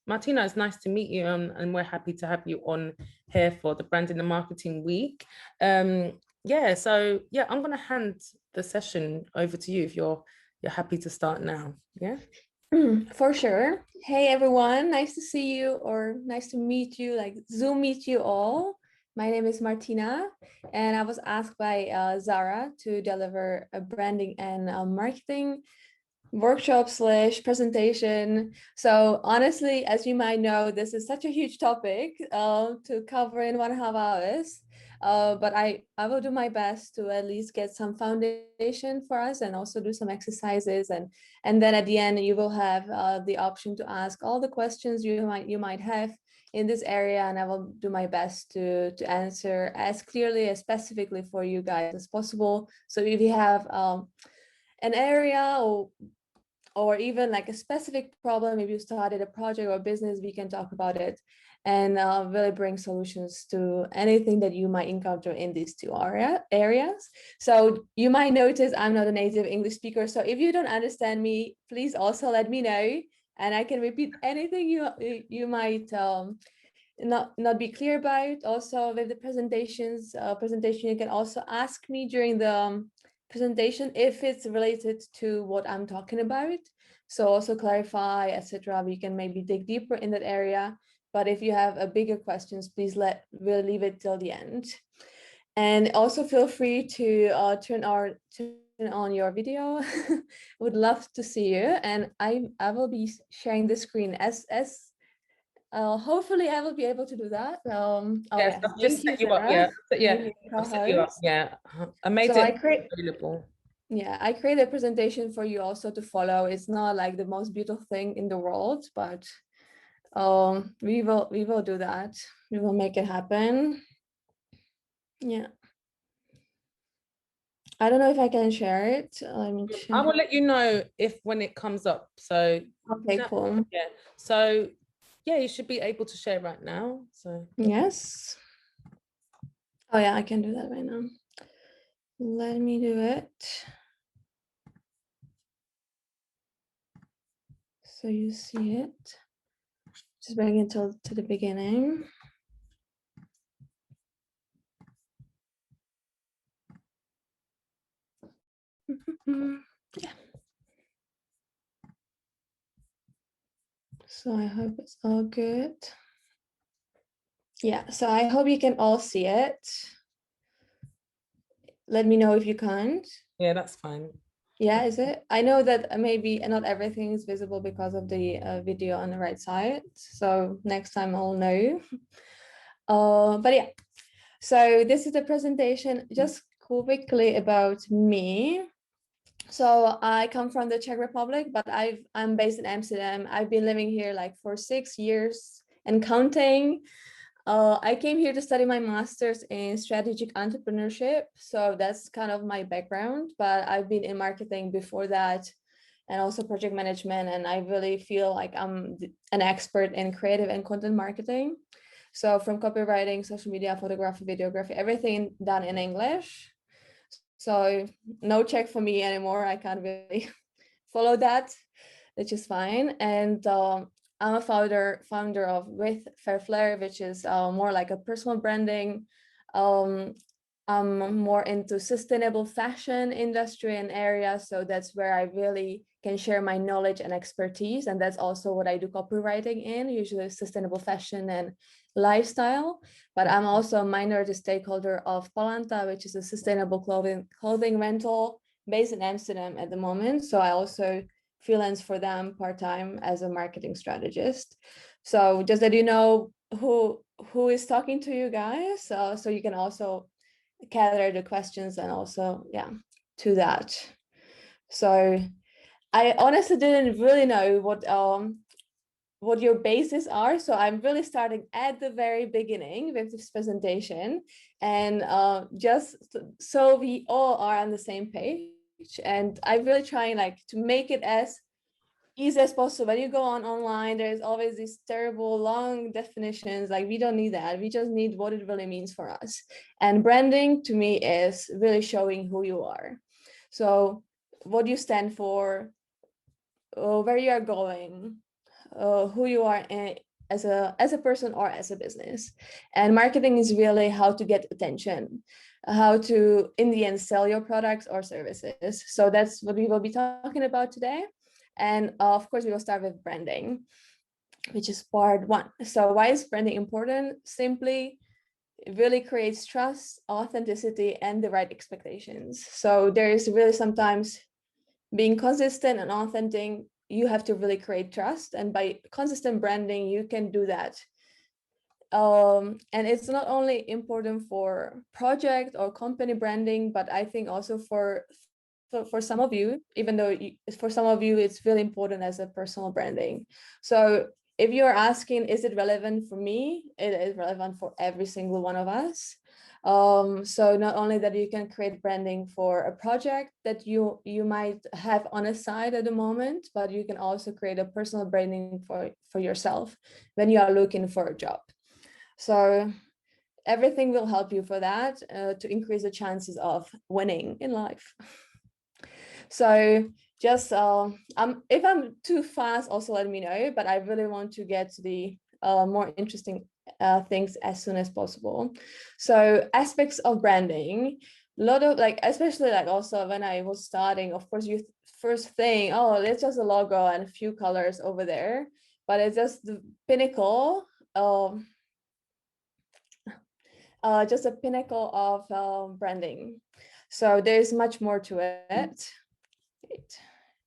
Martina, it's nice to meet you, and we're happy to have you on here for the Branding and Marketing Week. So I'm gonna hand the session over to you if you're happy to start now. Yeah. For sure. Hey everyone, nice to see you, or nice to meet you, like Zoom meet you all. My name is Martina, and I was asked by Zara to deliver a branding and marketing workshop / presentation. So honestly, as you might know, this is such a huge topic to cover in 1.5 hours. But I will do my best to at least get some foundation for us and also do some exercises, and then at the end you will have the option to ask all the questions you might have in this area, and I will do my best to answer as clearly, as specifically for you guys as possible. So if you have an area or even like a specific problem, if you started a project or business, we can talk about it and really bring solutions to anything that you might encounter in these two areas. So you might notice I'm not a native English speaker. So if you don't understand me, please also let me know, and I can repeat anything you might not be clear about. Also with the presentation, you can also ask me during the presentation if it's related to what I'm talking about. So also clarify, etc. We can maybe dig deeper in that area. But if you have a bigger questions, please we'll leave it till the end. And also feel free to turn on your video. Would love to see you. And I will be sharing the screen as hopefully I will be able to do that. Yes, I've just set you up. I've set you up. Yeah, I made it available. Yeah, I created a presentation for you also to follow. It's not like the most beautiful thing in the world, but we will do that. We will make it happen. Yeah. I don't know if I can share it. Let me check. I will let you know when it comes up. So okay, cool. Yeah. So yeah, you should be able to share right now. So yes. Oh yeah, I can do that right now. Let me do it. So you see it. Just bring it to the beginning. Yeah. So I hope it's all good. Yeah, so I hope you can all see it. Let me know if you can't. Yeah, that's fine. Yeah, is it? I know that maybe not everything is visible because of the video on the right side. So next time I'll know. But yeah, so this is the presentation just quickly about me. So I come from the Czech Republic, but I'm based in Amsterdam. I've been living here like for 6 years and counting. I came here to study my master's in strategic entrepreneurship. So that's kind of my background, but I've been in marketing before that and also project management. And I really feel like I'm an expert in creative and content marketing. So from copywriting, social media, photography, videography, everything done in English. So no Czech for me anymore. I can't really follow that, which is fine. And I'm a founder of withfairflair, which is more like a personal branding. I'm more into sustainable fashion industry and areas. So that's where I really can share my knowledge and expertise. And that's also what I do copywriting in, usually sustainable fashion and lifestyle. But I'm also a minority stakeholder of Palanta, which is a sustainable clothing rental based in Amsterdam at the moment. So I also freelance for them part-time as a marketing strategist. So just that you know who is talking to you guys, so you can also gather the questions and also to that. So I honestly didn't really know what your bases are, so I'm really starting at the very beginning with this presentation, and just so we all are on the same page. And I'm really trying to make it as easy as possible. When you go online, there's always these terrible long definitions. We don't need that. We just need what it really means for us. And branding to me is really showing who you are. So what you stand for, where you are going, who you are as a person or as a business. And marketing is really how to get attention, how to in the end sell your products or services. So that's what we will be talking about today. And of course we will start with branding, which is part one. So why is branding important? Simply, it really creates trust, authenticity, and the right expectations. So there is really sometimes being consistent and authentic, you have to really create trust. And by consistent branding, you can do that. And it's not only important for project or company branding, but I think also for some of you, even though for some of you, it's really important as a personal branding. So if you're asking, is it relevant for me? It is relevant for every single one of us. So not only that you can create branding for a project that you might have on a side at the moment, but you can also create a personal branding for yourself when you are looking for a job. So everything will help you for that, to increase the chances of winning in life. So just if I'm too fast, also let me know, but I really want to get to the more interesting things as soon as possible. So aspects of branding, a lot of especially also when I was starting, of course, you first think, oh, it's just a logo and a few colors over there, but it's just the pinnacle of just a pinnacle of branding. So there's much more to it.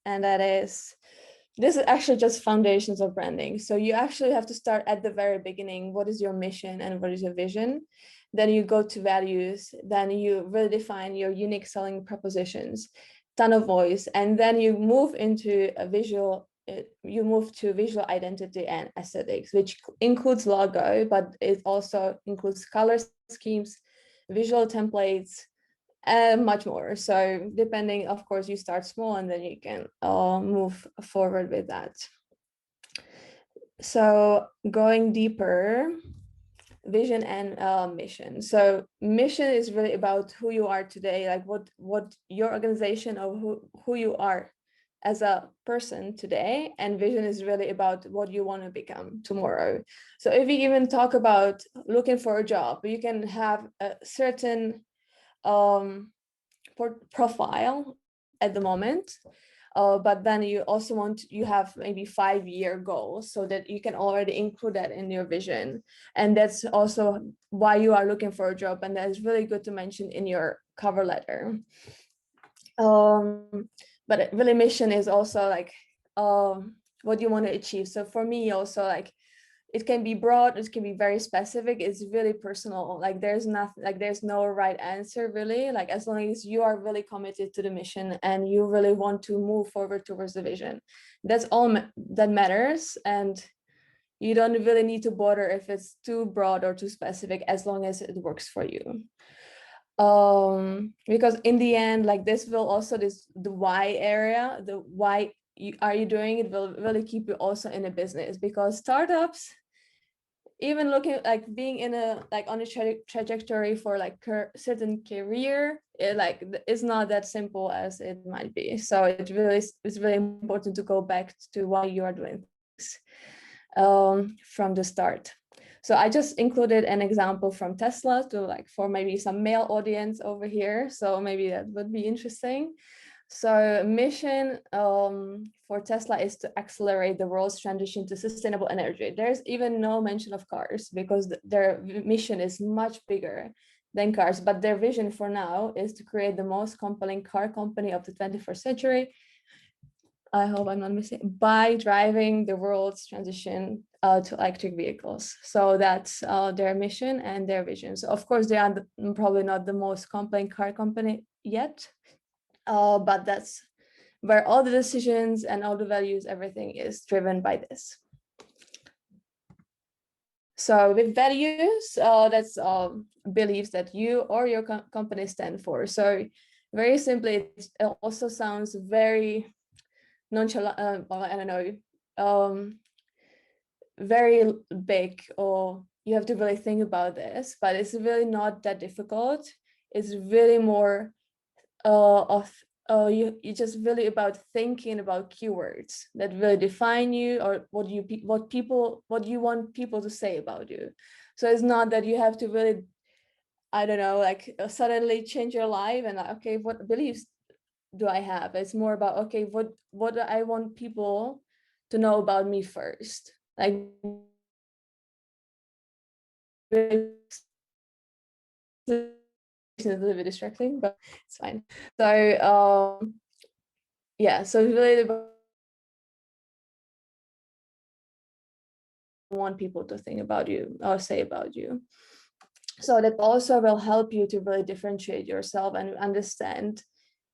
And this is actually just foundations of branding. So you actually have to start at the very beginning. What is your mission and what is your vision? Then you go to values. Then you really define your unique selling propositions, tone of voice, and then you move into a visual. You move to visual identity and aesthetics, which includes logo, but it also includes color schemes, visual templates, and much more. So depending, of course, you start small and then you can move forward with that. So going deeper, vision and mission. So mission is really about who you are today, like what your organization or who you are as a person today, and vision is really about what you want to become tomorrow. So if we even talk about looking for a job, you can have a certain profile at the moment, but then you also you have maybe 5-year goals so that you can already include that in your vision, and that's also why you are looking for a job, and that is really good to mention in your cover letter. But really mission is also what you want to achieve. So for me also, it can be broad, it can be very specific, it's really personal. There's nothing, there's no right answer really, as long as you are really committed to the mission and you really want to move forward towards the vision, that's all that matters. And you don't really need to bother if it's too broad or too specific, as long as it works for you. Because in the end, this will also the why area, the why are you doing it will really keep you also in a business, because startups, even looking being in a on a trajectory for certain career, it's not that simple as it might be. So it's really important to go back to why you are doing things from the start. So I just included an example from Tesla to for maybe some male audience over here. So maybe that would be interesting. So mission for Tesla is to accelerate the world's transition to sustainable energy. There's even no mention of cars, because their mission is much bigger than cars, but their vision for now is to create the most compelling car company of the 21st century. I hope I'm not missing, by driving the world's transition to electric vehicles. So that's their mission and their vision. So of course they are probably not the most compelling car company yet, but that's where all the decisions and all the values, everything is driven by this. So with values, that's beliefs that you or your company stand for. So very simply, it also sounds very nonchalant, I don't know, very big, or you have to really think about this, but it's really not that difficult. It's really more of you just really about thinking about keywords that really define you, or what you want people to say about you. So it's not that you have to really, I don't know, like suddenly change your life and okay, what beliefs do I have? It's more about, okay, what do I want people to know about me first? Like, it's a little bit distracting, but it's fine. So yeah, so really want people to think about you or say about you. So that also will help you to really differentiate yourself and understand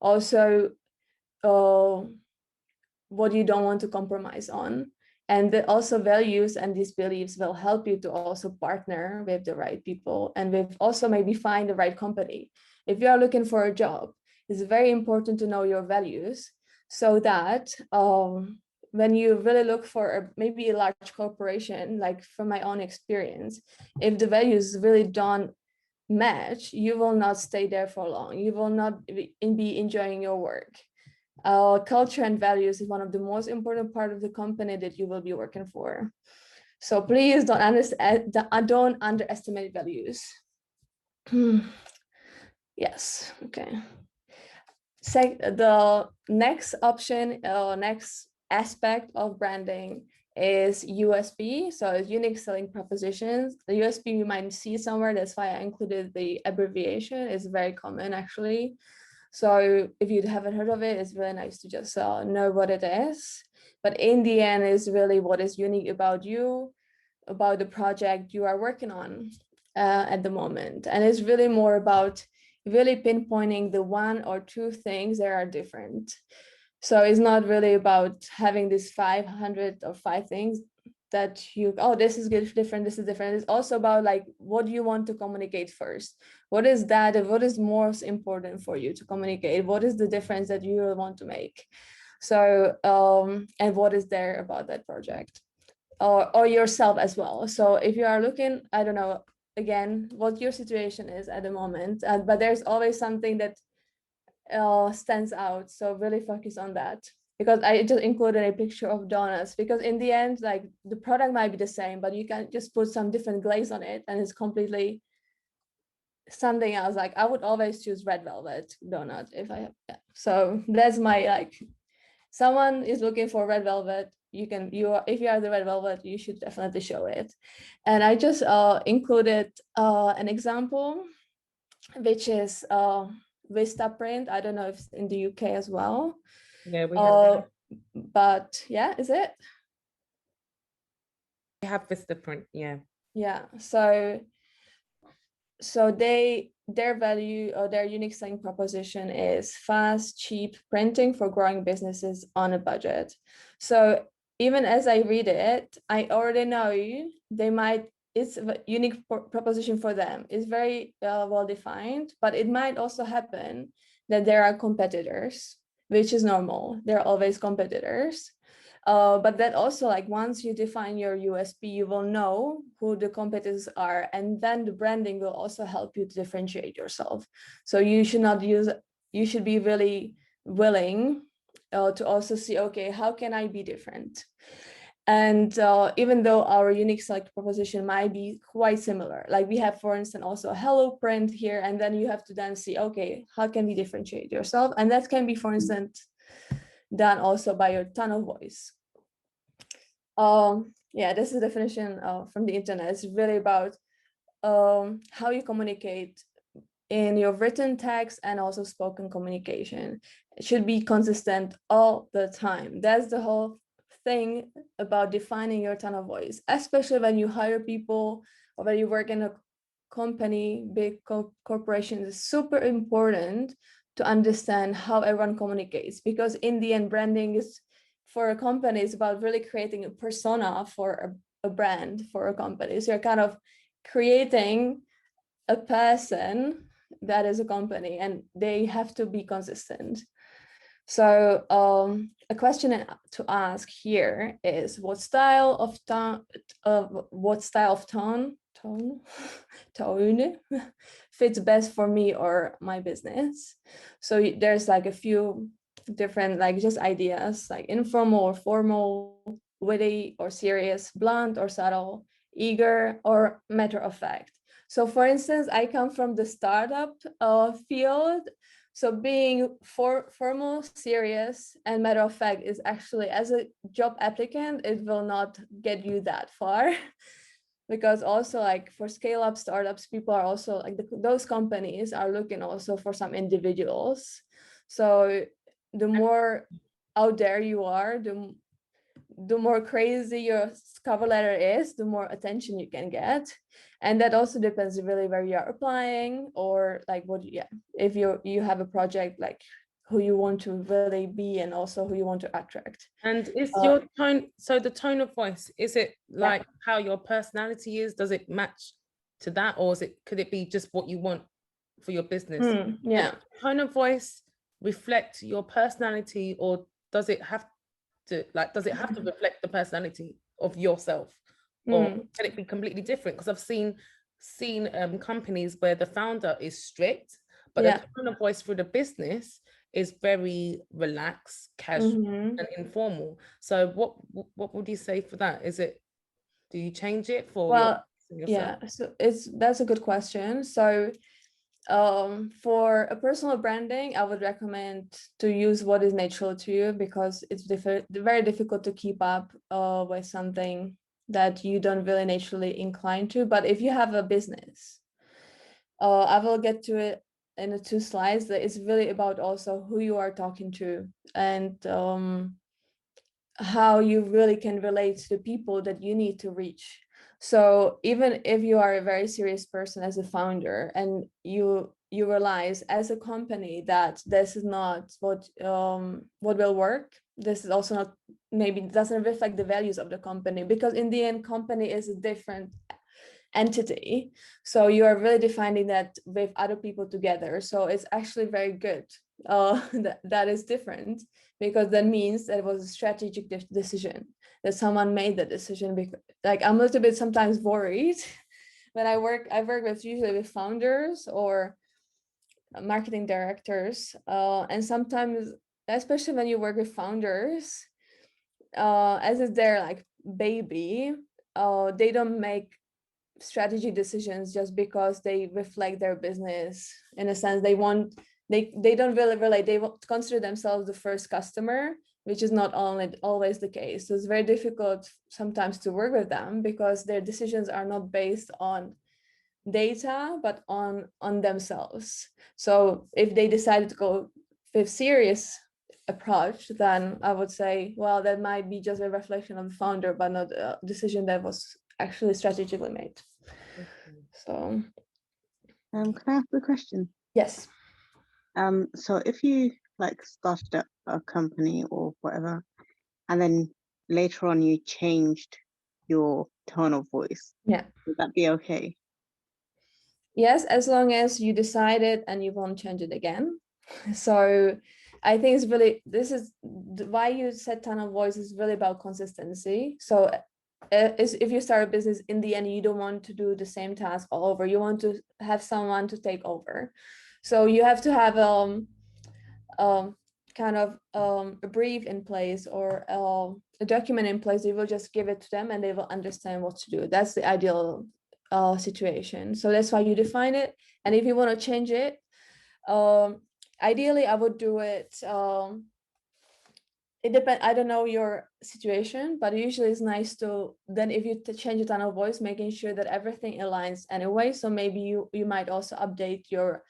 also what you don't want to compromise on. And that also values and these beliefs will help you to also partner with the right people, and with also maybe find the right company. If you are looking for a job, it's very important to know your values, so that when you really look for maybe a large corporation, like from my own experience, if the values really don't match, you will not stay there for long. You will not be enjoying your work. Culture and values is one of the most important part of the company that you will be working for. So please don't underestimate values. Yes, okay. The next option, next aspect of branding is USP. So it's unique selling propositions. The USP you might see somewhere, that's why I included the abbreviation. It's very common actually. So if you haven't heard of it, it's really nice to just know what it is. But in the end, it's really what is unique about you, about the project you are working on at the moment. And it's really more about really pinpointing the one or two things that are different. So it's not really about having this 500 or 5 things that you, oh, this is good, different, this is different. It's also about like, what do you want to communicate first? What is that, and what is most important for you to communicate? What is the difference that you want to make? So, and what is there about that project? Or yourself as well. So if you are looking, I don't know, again, what your situation is at the moment, but there's always something that stands out. So really focus on that, because I just included a picture of donuts, because in the end, like the product might be the same, but you can just put some different glaze on it and it's completely something else. Like I would always choose red velvet donut if I have, yeah. So that's my, like, someone is looking for red velvet, if you are the red velvet, you should definitely show it. And I just included an example, which is Vistaprint. I don't know if it's in the UK as well. Yeah, we have. But yeah, is it? We have Vistaprint, yeah. Yeah. So their value or their unique selling proposition is fast, cheap printing for growing businesses on a budget. So even as I read it, I already know it's a unique proposition for them. It's very well defined, but it might also happen that there are competitors, which is normal. There are always competitors. But that also, like, once you define your USP, you will know who the competitors are, and then the branding will also help you to differentiate yourself. So you should be really willing to also see, okay, how can I be different? And even though our unique select proposition might be quite similar, like we have, for instance, also hello print here, and then you have to then see, okay, how can we differentiate yourself? And that can be, for instance, done also by your tone of voice. Yeah, this is the definition from the internet. It's really about how you communicate in your written text and also spoken communication. It should be consistent all the time. That's the whole thing about defining your tone of voice, especially when you hire people or when you work in a company, big corporations. It's super important to understand how everyone communicates, because in the end, branding is, for a company, is about really creating a persona for a brand for a company. So you're kind of creating a person that is a company, and they have to be consistent. So a question to ask here is, what style of tone fits best for me or my business. So there's like a few different like just ideas, like informal or formal, witty or serious, blunt or subtle, eager or matter of fact. So for instance, I come from the startup field. So being formal, serious, and matter of fact is actually, as a job applicant, it will not get you that far. Because also like for scale up startups, people are also like those companies are looking also for some individuals. So the more out there you are, the more crazy your cover letter is, the more attention you can get. And that also depends really where you're applying, or like what, yeah, if you have a project, like who you want to really be and also who you want to attract. And is your tone, so the tone of voice, is it like how your personality is? Does it match to that, or could it be just what you want for your business? Yeah. Tone of voice reflect your personality, or does it have to reflect the personality of yourself, or can it be completely different? Because I've seen companies where the founder is strict, but the tone of voice for the business is very relaxed, casual, and informal. So what would you say for that? Do you change it for yourself? Yeah, so that's a good question. So for a personal branding, I would recommend to use what is natural to you, because it's very difficult to keep up with something that you don't really naturally incline to. But if you have a business, I will get to it in the 2 slides, that it's really about also who you are talking to, and how you really can relate to the people that you need to reach. So even if you are a very serious person as a founder, and you realize as a company that this is not what will work, this is also not, maybe doesn't reflect the values of the company, because in the end, company is a different entity. So you are really defining that with other people together. So it's actually very good that is different, because that means that it was a strategic decision, that someone made the decision. Because like I'm a little bit sometimes worried when I work with usually with founders or marketing directors, and sometimes, especially when you work with founders, as if they're like baby, they don't make strategy decisions just because they reflect their business. In a sense, they don't really relate, they consider themselves the first customer, which is not always the case. So it's very difficult sometimes to work with them, because their decisions are not based on data but on themselves. So if they decided to go with serious approach, then I would say, well, that might be just a reflection of the founder, but not a decision that was actually strategically made. So can I ask a question? Yes. So if you like started up a company or whatever, and then later on you changed your tone of voice, would that be okay? Yes, as long as you decide it and you won't change it again. So I think it's really, this is why you said tone of voice is really about consistency. So if you start a business, in the end, you don't want to do the same task all over. You want to have someone to take over. So you have to have kind of a brief in place, or a document in place. You will just give it to them and they will understand what to do. That's the ideal situation. So that's why you define it. And if you want to change it, ideally I would do it, it depends, I don't know your situation, but usually it's nice to then, if you change the tone of voice, making sure that everything aligns anyway. So maybe you might also update your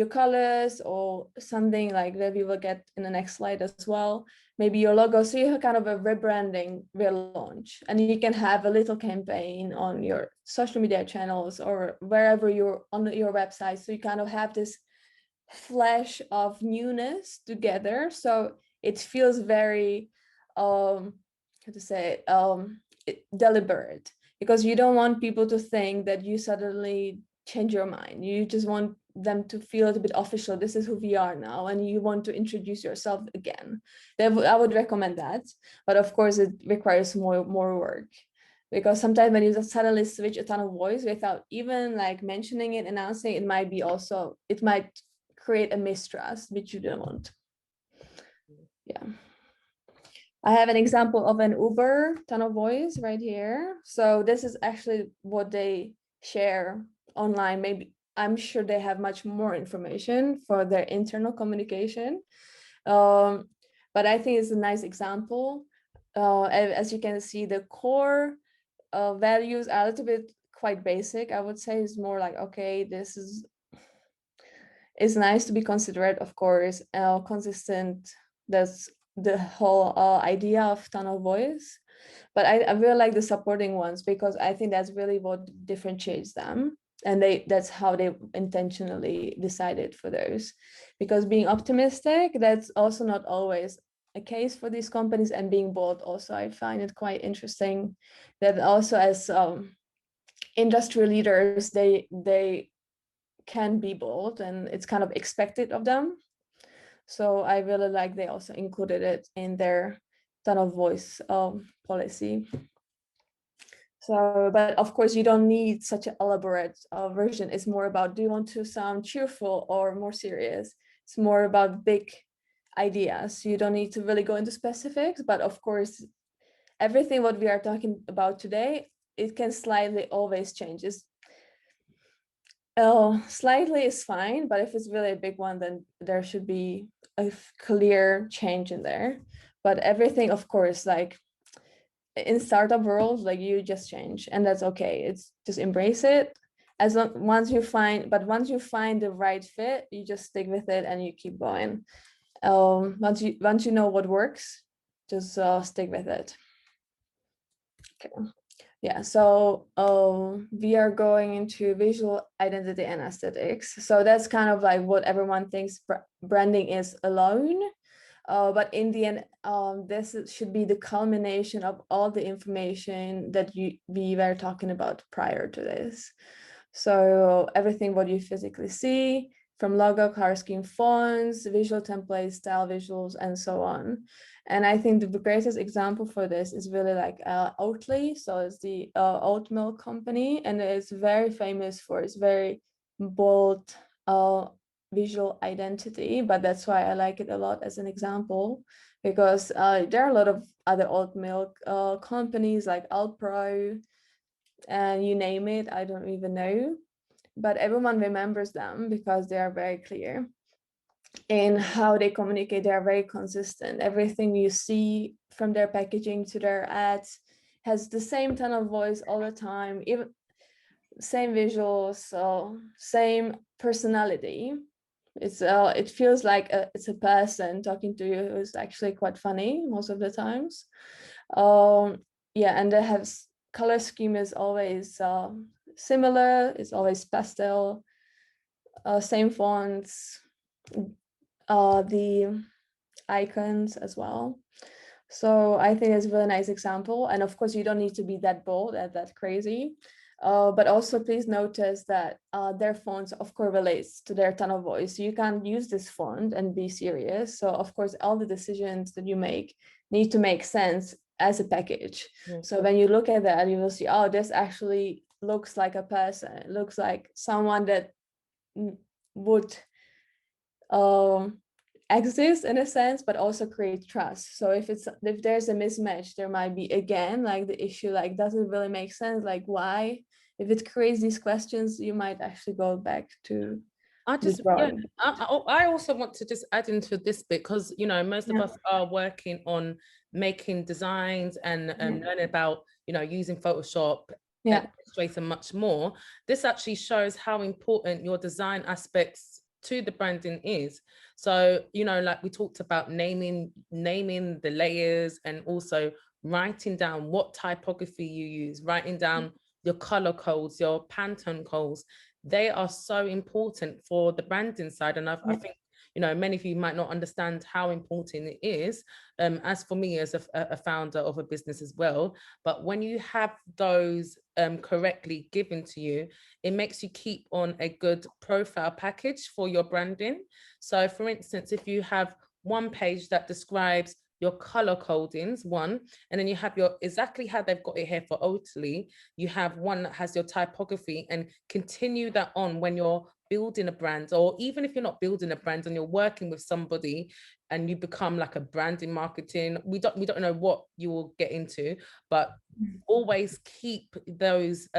colors or something like that. We will get in the next slide as well. Maybe your logo. So you have kind of a rebranding relaunch, and you can have a little campaign on your social media channels or wherever you're on your website. So you kind of have this flash of newness together. So it feels very, how to say, deliberate, because you don't want people to think that you suddenly change your mind. You just want them to feel a bit official. This is who we are now, and you want to introduce yourself again. I would recommend that, but of course it requires more work. because sometimes when you just suddenly switch a tone of voice without even like mentioning it, announcing it, it might create a mistrust, which you don't want. Yeah. I have an example of an Uber tone of voice right here. So this is actually what they share online. Maybe I'm sure they have much more information for their internal communication. But I think it's a nice example. As you can see, the core values are a little bit quite basic. I would say it's more like, okay, this is, it's nice to be considerate, of course, consistent. That's the whole idea of tone of voice. But I really like the supporting ones, because I think that's really what differentiates them. And that's how they intentionally decided for those. Because being optimistic, that's also not always a case for these companies, and being bold also, I find it quite interesting that also as industry leaders, they can be bold, and it's kind of expected of them. So I really like they also included it in their tone of voice policy. So, but of course you don't need such an elaborate version. It's more about, do you want to sound cheerful or more serious? It's more about big ideas. You don't need to really go into specifics, but of course, everything what we are talking about today, it can slightly always change. Slightly is fine, but if it's really a big one, then there should be a clear change in there. But everything, of course, like in startup world, like you just change, and that's okay. It's just embrace it. Once you find the right fit, you just stick with it and you keep going. Once you know what works, just stick with it. Okay. Yeah, so we are going into visual identity and aesthetics. So that's kind of like what everyone thinks branding is alone. But in the end, this should be the culmination of all the information that we were talking about prior to this. So everything what you physically see, from logo, color scheme, fonts, visual templates, style visuals, and so on. And I think the greatest example for this is really like Oatly. So it's the oat milk company, and it's very famous for its very bold visual identity. But that's why I like it a lot as an example, because there are a lot of other oat milk companies like Alpro, and you name it, I don't even know. But everyone remembers them because they are very clear in how they communicate. They are very consistent. Everything you see, from their packaging to their ads, has the same tone of voice all the time, even same visuals, so same personality. It feels like it's a person talking to you who's actually quite funny most of the times. Yeah, and they have color scheme is always similar. It's always pastel, same fonts, the icons as well. So I think it's a really nice example. And of course, you don't need to be that bold and that crazy. But also please notice that their fonts, of course, relates to their tone of voice. You can't use this font and be serious. So of course, all the decisions that you make need to make sense as a package. Yeah. So when you look at that, you will see, oh, this actually looks like a person. It looks like someone that would exist in a sense, but also create trust. So if there's a mismatch, there might be, again, like the issue, like, does it really make sense? Like, why? If it creates these questions, you might actually go back to I also want to just add into this bit, because most of us are working on making designs and learning about using Photoshop, Illustrator, and much more. This actually shows how important your design aspects to the branding is. So like we talked about, naming the layers, and also writing down what typography you use, writing down your color codes, your Pantone codes. They are so important for the branding side. And I think many of you might not understand how important it is, as for me as a founder of a business as well. But when you have those correctly given to you, it makes you keep on a good profile package for your branding. So for instance, if you have one page that describes your color codings, one, and then you have your exactly how they've got it here for Oatly. You have one that has your typography, and continue that on when you're building a brand, or even if you're not building a brand and you're working with somebody and you become like a branding marketing, we don't know what you will get into, but always keep those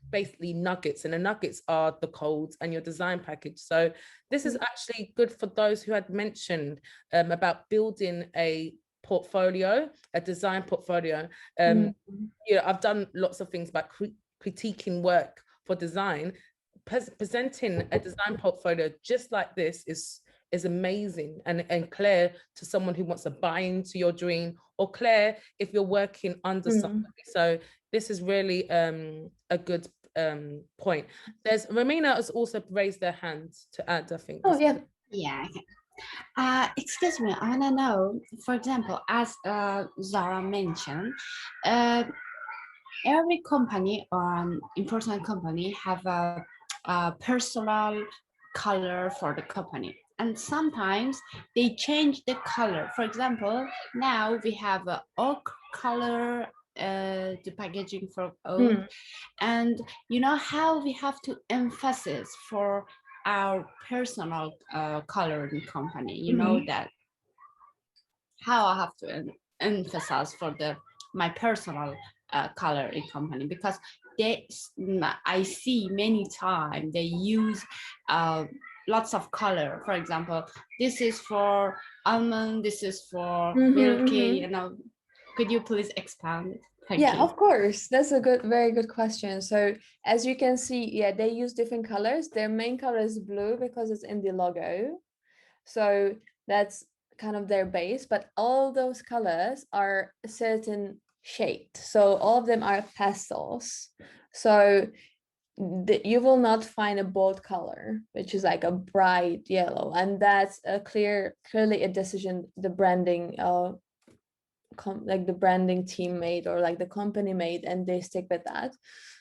basically nuggets, and the nuggets are the codes and your design package. So this is actually good for those who had mentioned about building a portfolio, a design portfolio. You know, I've done lots of things about critiquing work for design. Presenting a design portfolio just like this is amazing and clear to someone who wants to buy into your dream, or clear if you're working under somebody. So this is really a good point. There's Romina has also raised their hand to add, I think. Oh yeah. Yeah. Okay. Excuse me, I want to know, for example, as Zara mentioned, every company or important company have a personal color for the company, and sometimes they change the color. For example, now we have a oak color, the packaging for oak, and you know how we have to emphasize for our personal color in company, you know that how I have to emphasize for my personal color in company, because I see many times they use lots of color. For example, this is for almond, this is for milky, you know. Could you please expand? Thank you. Of course. That's a very good question. So as you can see, yeah, they use different colors. Their main color is blue because it's in the logo. So that's kind of their base, but all those colors are a certain shade. So all of them are pastels. So you will not find a bold color, which is like a bright yellow. And that's a clearly a decision the branding like the branding team made, or like the company made, and they stick with that.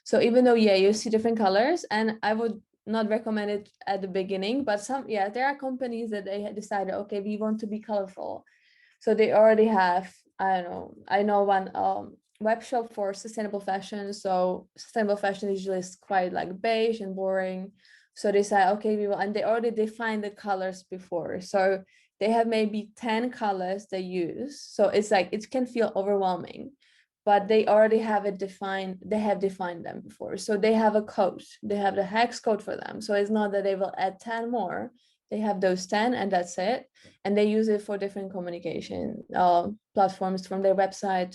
So even though, yeah, you see different colors, and I would not recommend it at the beginning, but there are companies that they had decided, okay, we want to be colorful. So they already have, I know one web shop for sustainable fashion. So sustainable fashion usually is quite like beige and boring. So they say, okay, and they already defined the colors before. So they have maybe 10 colors they use. So it's like, it can feel overwhelming, but they already have it defined. They have defined them before. So they have a code. They have the hex code for them. So it's not that they will add 10 more. They have those 10 and that's it. And they use it for different communication platforms, from their website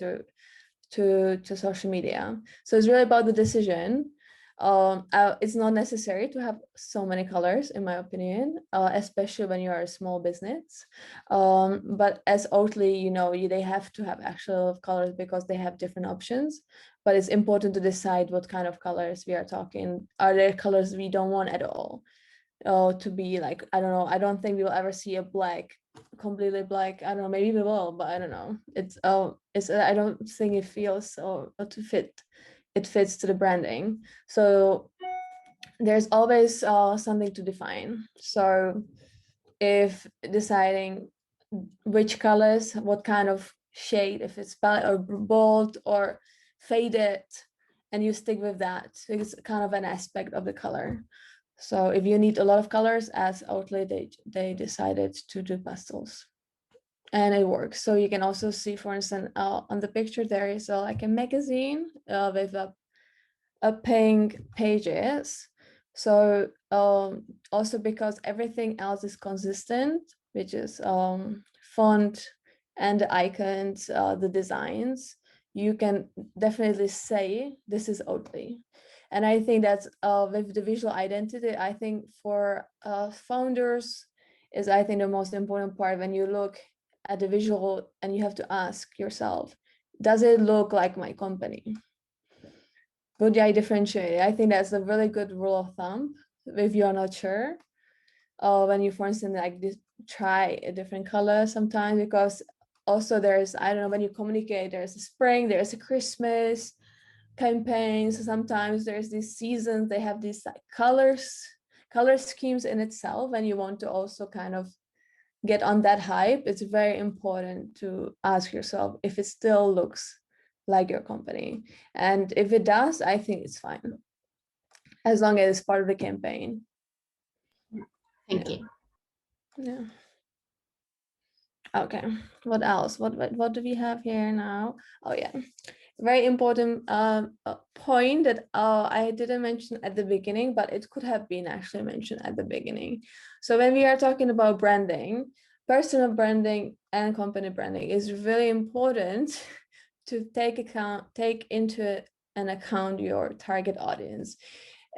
to social media. So it's really about the decision. It's not necessary to have so many colors, in my opinion, especially when you are a small business. But as Oatly, you know, they have to have actual colors because they have different options. But it's important to decide what kind of colors we are talking. Are there colors we don't want at all? To be like, I don't know, I don't think we will ever see a black, completely black. I don't know, maybe we will, but I don't know. It's I don't think it feels so to fit. It fits to the branding. So there's always something to define. So if deciding which colors, what kind of shade, if it's or bold or faded, and you stick with that, it's kind of an aspect of the color. So if you need a lot of colors, as Oatly, they decided to do pastels, and it works. So you can also see, for instance, on the picture there is like a magazine with a pink pages. So also because everything else is consistent, which is font and the icons, the designs, you can definitely say this is Oatly. And I think that's with the visual identity, I think for founders is, I think, the most important part. When you look at the visual and you have to ask yourself, does it look like my company? Would I differentiate? I think that's a really good rule of thumb if you're not sure. When you, for instance, like try a different color sometimes, because also there's, I don't know, when you communicate, there's a spring, there's a Christmas campaigns. Sometimes there's these seasons, they have these like color schemes in itself, and you want to also kind of get on that hype, it's very important to ask yourself if it still looks like your company. And if it does, I think it's fine, as long as it's part of the campaign. Thank you. Yeah. Okay, what else? What do we have here now? Oh yeah, very important point that I didn't mention at the beginning, but it could have been actually mentioned at the beginning. So when we are talking about branding, personal branding and company branding is really important to take into an account your target audience.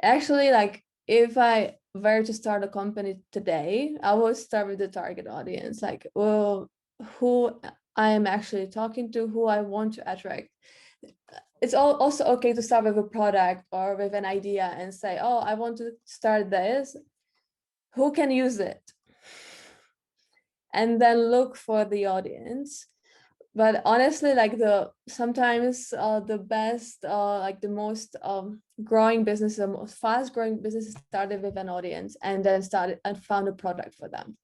Actually, like if I were to start a company today, I would start with the target audience, like, well, who I am actually talking to, who I want to attract. It's also okay to start with a product or with an idea and say, oh, I want to start this. Who can use it? And then look for the audience. But honestly, like sometimes the best, like the most growing business, the most fast growing businesses started with an audience and then started and found a product for them.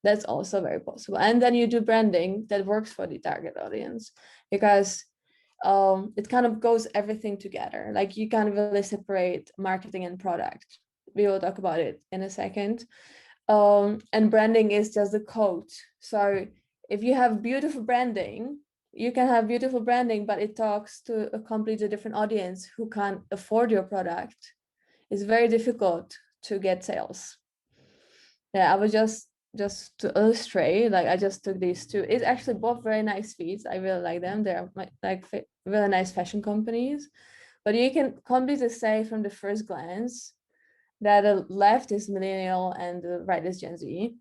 That's also very possible. And then you do branding that works for the target audience, because it kind of goes everything together. Like you can't really separate marketing and product. We will talk about it in a second. And branding is just the code. So if you have beautiful branding, you can have beautiful branding, but it talks to a completely different audience who can't afford your product. It's very difficult to get sales. Yeah, I was just to illustrate, like I just took these two. It's actually both very nice feeds. I really like them. They're like really nice fashion companies, but you can completely say from the first glance that the left is millennial and the right is Gen Z,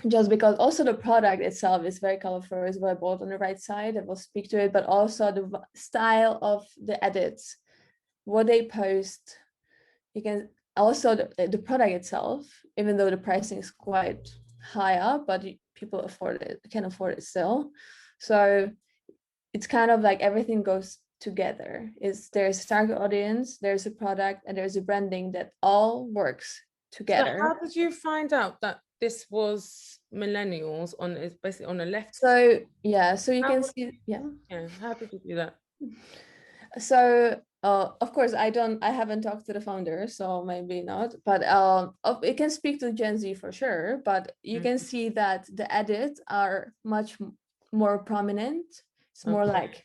just because also the product itself is very colorful, is very bold on the right side. I will speak to it, but also the style of the edits, what they post. You can also the product itself, even though the pricing is quite high up, but people can afford it still. So it's kind of like everything goes together. There's a target audience, there's a product, and there's a branding that all works together. So how did you find out that this was millennials is basically on the left? So yeah, so you can see, yeah. How did you do that? So of course I haven't talked to the founder, so maybe not, but it can speak to Gen Z for sure, but you can see that the edits are much more prominent. It's more like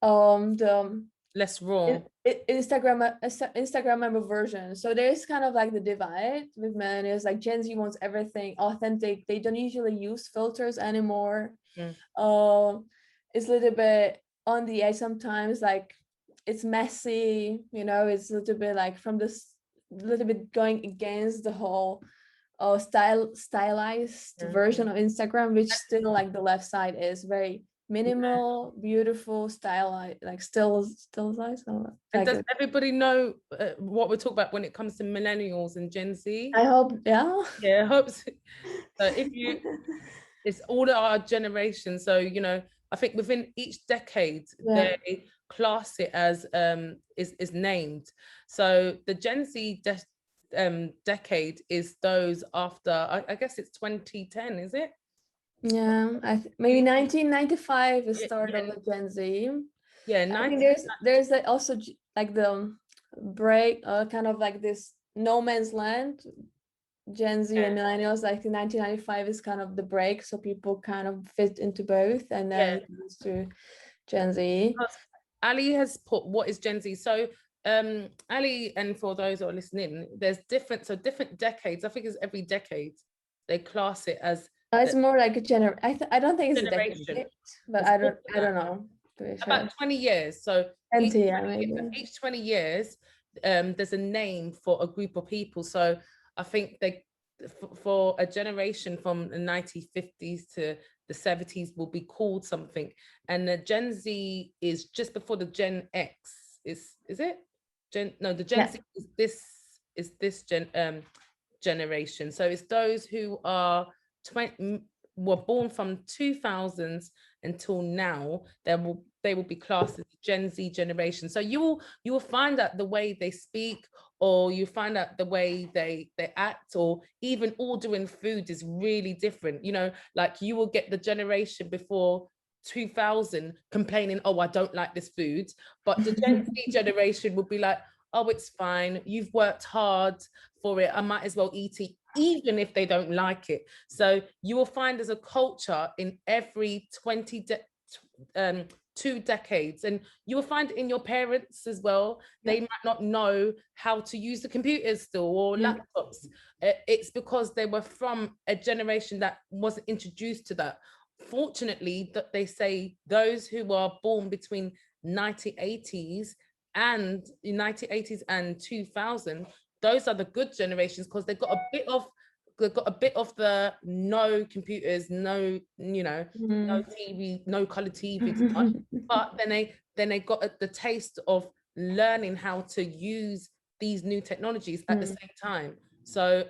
the less raw Instagram version. So there's kind of like the divide with millennials. Like Gen Z wants everything authentic. They don't usually use filters anymore. It's a little bit on the edge sometimes, like it's messy, you know, it's a little bit like from this little bit going against the whole stylized version of Instagram, which still like the left side is very minimal, beautiful, stylized, like stylized. And does everybody know what we're talking about when it comes to millennials and Gen Z? I hope, yeah. Yeah, I hope so. It's all our generation. So, you know, I think within each decade, they class it as is named. So the Gen Z decade is those after, I guess it's 2010, is it? Yeah, maybe 1995 is start of the Gen Z. Yeah, I think there's like also like the break, kind of like this no man's land. Gen Z and millennials, like 1995 is kind of the break, so people kind of fit into both, and then it goes to Gen Z. Ali has put what is Gen Z. So Ali, and for those who are listening, there's different decades. I think it's every decade they class it as. It's more like a generation. I don't think it's generation. A decade, but I don't know. About 20 years. So each 20 years, there's a name for a group of people. So I think for a generation from the 1950s to the 70s will be called something, and the Gen Z is just before the Gen X. Is it? The Gen Z is this generation. So it's those who are were born from 2000s until now, they will be classed as Gen Z generation. So you will find out the way they speak, or you find out the way they act, or even ordering food is really different. You know, like you will get the generation before 2000 complaining, oh, I don't like this food, but the Gen Z generation will be like, oh, it's fine, you've worked hard for it, I might as well eat it, even if they don't like it. So you will find there's a culture in every 2 decades, and you will find it in your parents as well. They might not know how to use the computers still, or laptops. It's because they were from a generation that wasn't introduced to that. Fortunately, that they say those who are born between 1980s and 2000, those are the good generations, because they've got a bit of the no computers, no, you know, no TV, no color TV too much, but then they got the taste of learning how to use these new technologies at the same time. So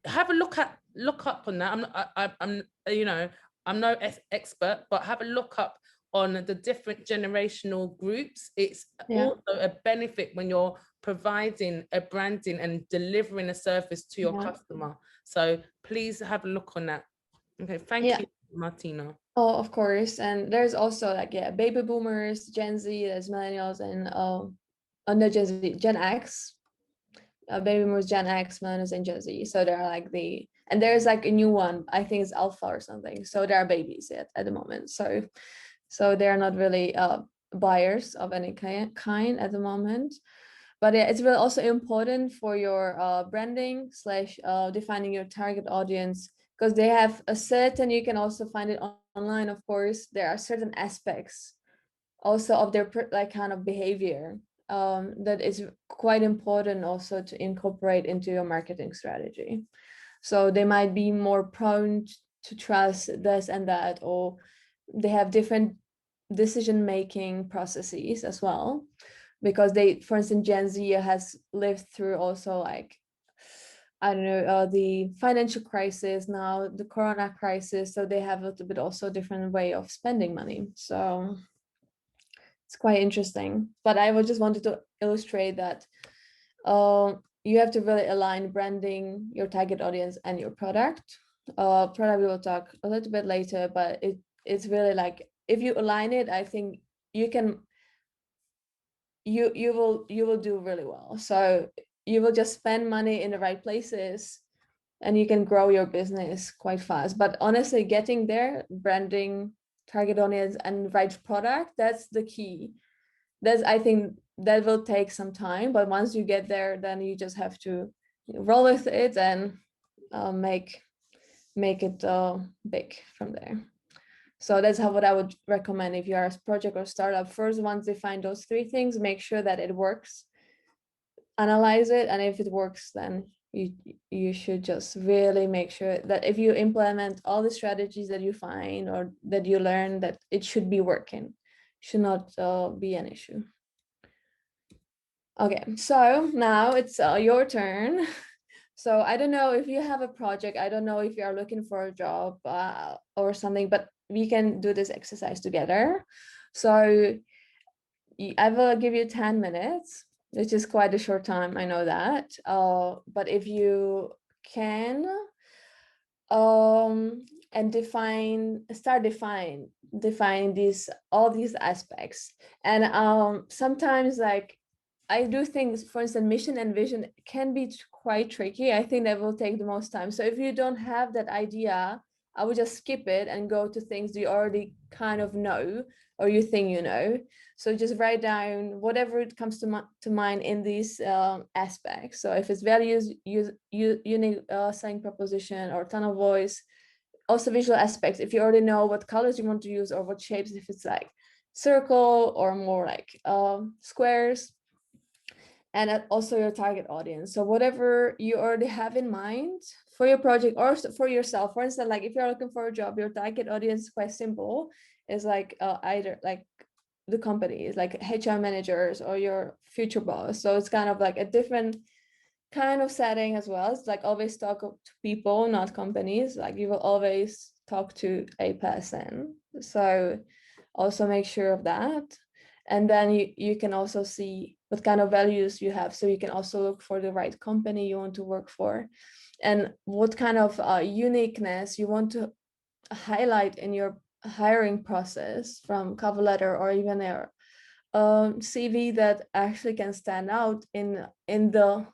have a look up on that. I'm you know, I'm no expert, but have a look up on the different generational groups. It's also a benefit when you're providing a branding and delivering a service to your customer. So please have a look on that. Okay, thank you, Martina. Oh, of course. And there's also like, baby boomers, Gen Z, there's millennials, and under Gen X, baby boomers, Gen X, millennials, and Gen Z. So they're like and there's like a new one, I think it's Alpha or something. So there are babies at the moment. So they're not really buyers of any kind at the moment. But yeah, it's really also important for your branding / defining your target audience, because they have a certain, you can also find it online, of course, there are certain aspects also of their like kind of behavior that is quite important also to incorporate into your marketing strategy. So they might be more prone to trust this and that, or they have different decision-making processes as well, because they, for instance, Gen Z has lived through also like, I don't know, the financial crisis, now the Corona crisis. So they have a little bit also different way of spending money. So it's quite interesting. But I just wanted to illustrate that you have to really align branding, your target audience, and your product. Product we will talk a little bit later, but it's really like, if you align it, I think you can, you will do really well. So you will just spend money in the right places and you can grow your business quite fast. But honestly, getting there, branding, target audience, and right product, that's the key. I think that will take some time, but once you get there, then you just have to roll with it and make it big from there. So that's what I would recommend if you are a project or startup. First, once you find those 3 things, make sure that it works, analyze it, and if it works, then you should just really make sure that if you implement all the strategies that you find or that you learn, that it should be working, should not be an issue. Okay, so now it's your turn. So I don't know if you have a project, I don't know if you are looking for a job or something, but we can do this exercise together. So I will give you 10 minutes, which is quite a short time, I know that. But if you can, and define all these aspects. And sometimes, like, I do think, for instance, mission and vision can be quite tricky. I think that will take the most time. So if you don't have that idea, I would just skip it and go to things you already kind of know, or you think you know. So just write down whatever it comes to mind in these aspects. So if it's values, unique selling proposition, or tone of voice, also visual aspects. If you already know what colors you want to use or what shapes, if it's like circle or more like squares. And also your target audience. So whatever you already have in mind for your project or for yourself. For instance, like if you're looking for a job, your target audience is quite simple. It's like either like the company is like HR managers or your future boss. So it's kind of like a different kind of setting as well. It's like always talk to people, not companies. Like you will always talk to a person. So also make sure of that. And then you can also see what kind of values you have. So you can also look for the right company you want to work for, and what kind of uniqueness you want to highlight in your hiring process, from cover letter or even a CV that actually can stand out in the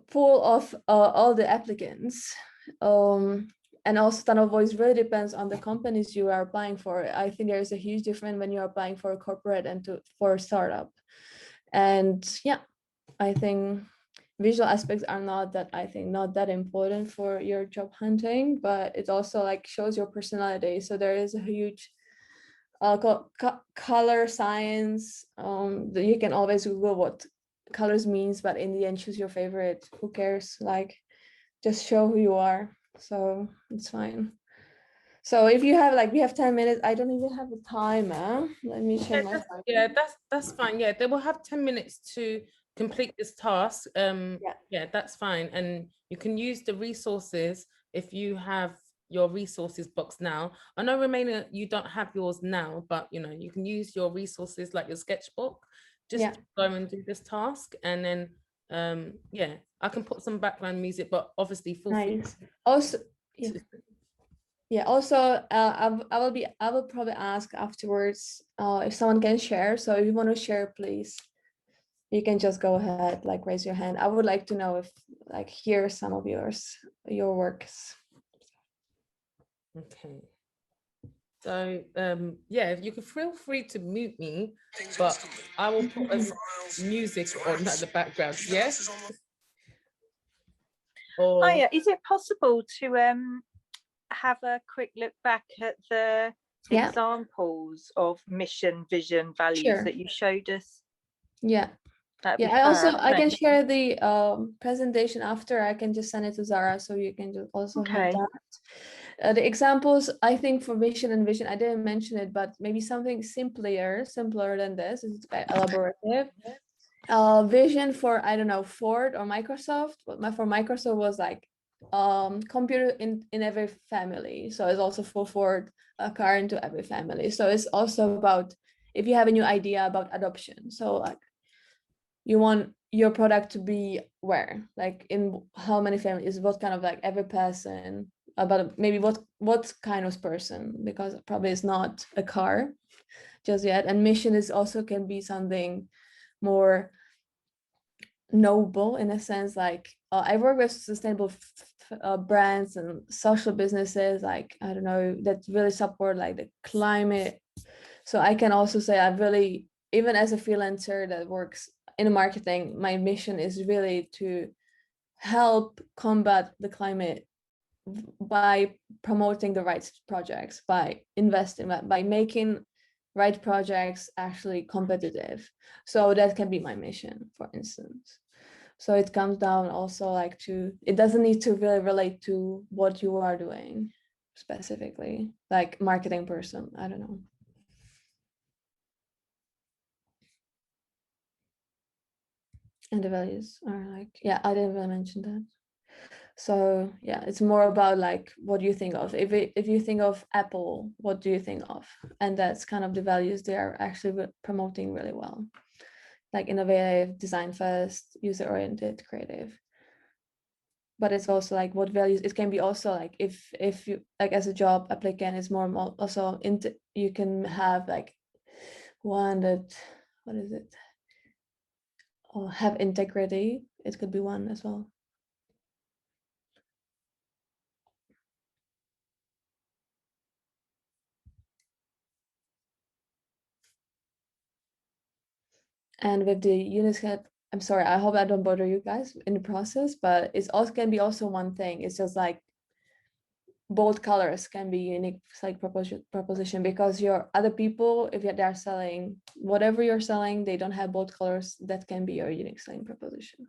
pool of all the applicants. And also tone of voice really depends on the companies you are applying for. I think there is a huge difference when you're applying for a corporate and for a startup. And yeah, I think visual aspects are not that important for your job hunting, but it also like shows your personality. So there is a huge color science. You can always Google what colors means, but in the end choose your favorite. Who cares? Like just show who you are. So it's fine. So if you have like, we have 10 minutes. I don't even have a timer. Let me check my time. Yeah, that's fine. Yeah, they will have 10 minutes to complete this task. Yeah, that's fine. And you can use the resources if you have your resources box now. I know, Romania, you don't have yours now, but you know, you can use your resources like your sketchbook, just to go and do this task. And then yeah, I can put some background music, but obviously feel free. Also, yeah. Also, I will probably ask afterwards if someone can share. So if you want to share, please, you can just go ahead, like raise your hand. I would like to know if like hear some of your works. Okay. So yeah, you can feel free to mute me, but I will put music on at the background. Yes. Oh yeah, is it possible to have a quick look back at the examples of mission, vision, values that you showed us? Yeah. Yeah, I can share the presentation after. I can just send it to Zara, so you can just also have that. The examples, I think, for mission and vision, I didn't mention it, but maybe something simpler than this. It's elaborative. Vision for, I don't know, Ford or Microsoft. But for Microsoft was like computer in every family. So it's also for Ford, a car into every family. So it's also about if you have a new idea about adoption. So like you want your product to be where, like in how many families, what kind of like every person, about maybe what kind of person, because probably it's not a car just yet. And mission is also can be something more noble in a sense, like I work with sustainable brands and social businesses, like I don't know, that really support like the climate. So I can also say I really, even as a freelancer that works in marketing, my mission is really to help combat the climate by promoting the right projects, by investing, by making right projects actually competitive. So that can be my mission, for instance. So it comes down also like to, it doesn't need to really relate to what you are doing specifically, like marketing person, I don't know. And the values are like, yeah, I didn't really mention that. So yeah, it's more about like, what do you think of? If you think of Apple, what do you think of? And that's kind of the values they are actually promoting really well. Like innovative, design first, user-oriented, creative. But it's also like what values, it can be also like if you like as a job applicant, it's more also you can have like one that, what is it? Or have integrity. It could be one as well. And with the Uniscat, I'm sorry, I hope I don't bother you guys in the process, but it's also can be also one thing. It's just like bold colors can be unique like proposition, because your other people, if they're selling whatever you're selling, they don't have bold colors, that can be your unique selling proposition.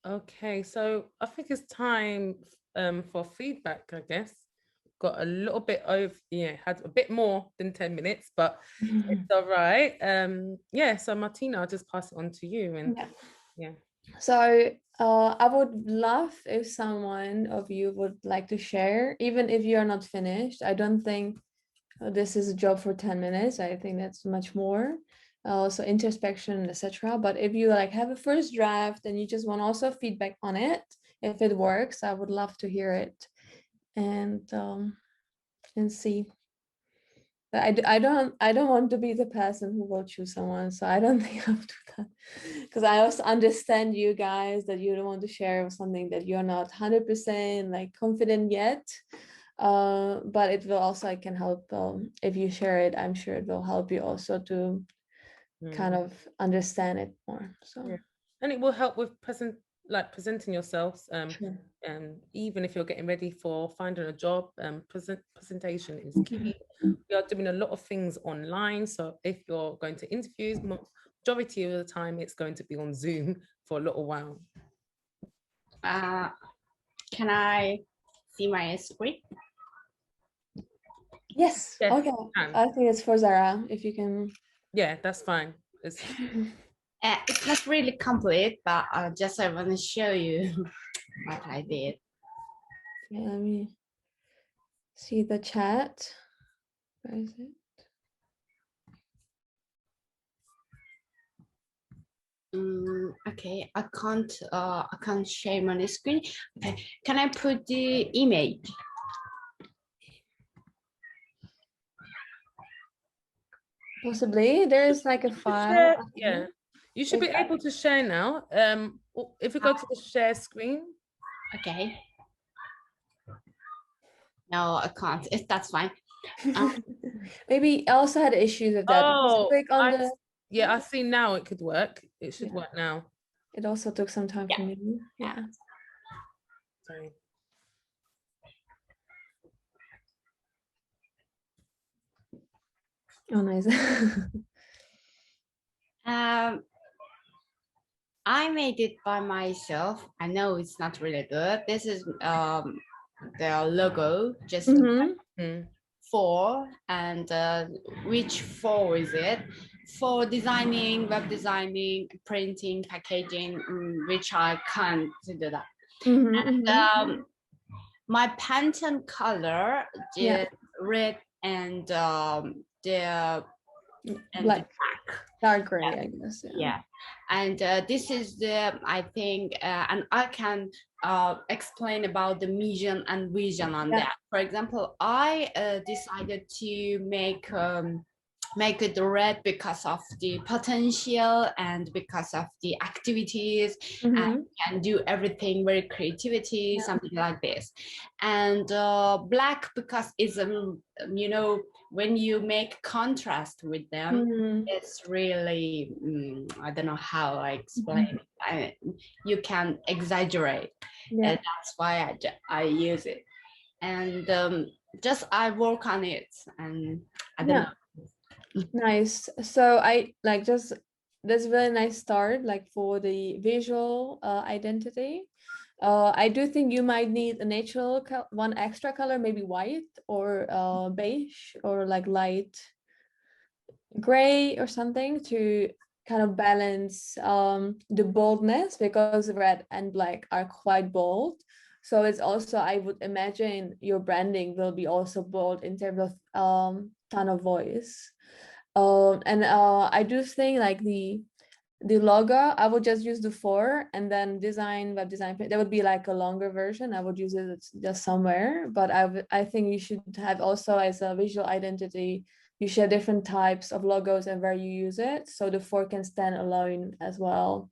Okay, so I think it's time for feedback, I guess. Got a little bit over, had a bit more than 10 minutes, but it's all right. Yeah, so Martina, I'll just pass it on to you. And yeah. So I would love if someone of you would like to share, even if you're not finished. I don't think this is a job for 10 minutes. I think that's much more. So introspection, etc. But if you like have a first draft and you just want also feedback on it, if it works, I would love to hear it and see. But I don't want to be the person who will choose someone, so I don't think I'll do that, because I also understand you guys that you don't want to share something that you're not 100% like confident yet. But it will also, I can help if you share it. I'm sure it will help you also to kind of understand it more. So and it will help with presenting yourselves. Sure. Even if you're getting ready for finding a job, presentation is key. We are doing a lot of things online, so if you're going to interviews, majority of the time it's going to be on Zoom for a little while. Can I see my screen? Yes. Okay. I think it's for Zara, if you can. Yeah, that's fine. It's not really complete, but I want to show you what I did. Yeah, let me see the chat. Where is it? Okay, I can't share my screen. Okay, can I put the image? Possibly. There is like a file. Yeah, you should be able to share now. If we go to the share screen. Okay. No, I can't. That's fine. Maybe I also had issues with that. Oh, click on yeah, I see now it could work. It should work now. It also took some time for me. Yeah. Sorry. Oh, nice. I made it by myself. I know it's not really good. This is the logo, just 4, and which 4 is it? For designing, web designing, printing, packaging, which I can't do that. And my Pantone color is red and the black. Dark gray, I guess. Yeah. And this is the, I think, and I can explain about the mission and vision on that. For example, I decided to make it red because of the potential and because of the activities, and can do everything very creativity, something like this. And black because it's you know, when you make contrast with them, it's really I don't know how I explain it. You can exaggerate, and that's why I use it. And just I work on it, and I don't know. Nice. So I like just that's a really nice start, like for the visual identity. I do think you might need a natural one extra color, maybe white or beige or like light gray or something to kind of balance the boldness, because red and black are quite bold. So it's also, I would imagine your branding will be also bold in terms of tone of voice. And I do think like the logo, I would just use the 4, and then web design, that would be like a longer version. I would use it just somewhere, but I think you should have also as a visual identity, you share different types of logos and where you use it. So the 4 can stand alone as well.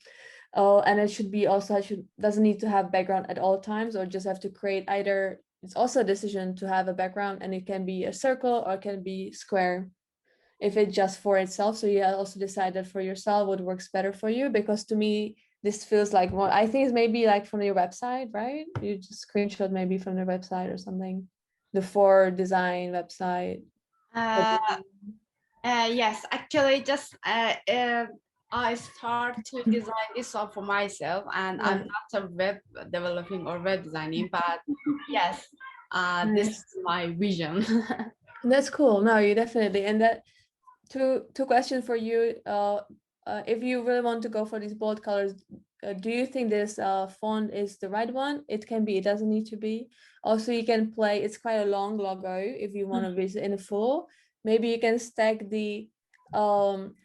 And it should be also, doesn't need to have background at all times, or just have to create either, it's also a decision to have a background, and it can be a circle or it can be square if it's just for itself. So you also decided for yourself what works better for you, because to me this feels like more, I think it's maybe like from your website, right? You just screenshot maybe from their website or something, the 4 design website. Yes, actually just I start to design this all for myself, and I'm not a web developing or web designing, but yes, this is my vision. That's cool. No, you definitely. And that two questions for you. If you really want to go for these bold colors, do you think this font is the right one? It can be, it doesn't need to be. Also, you can play, it's quite a long logo if you want to visit in a full. Maybe you can stack the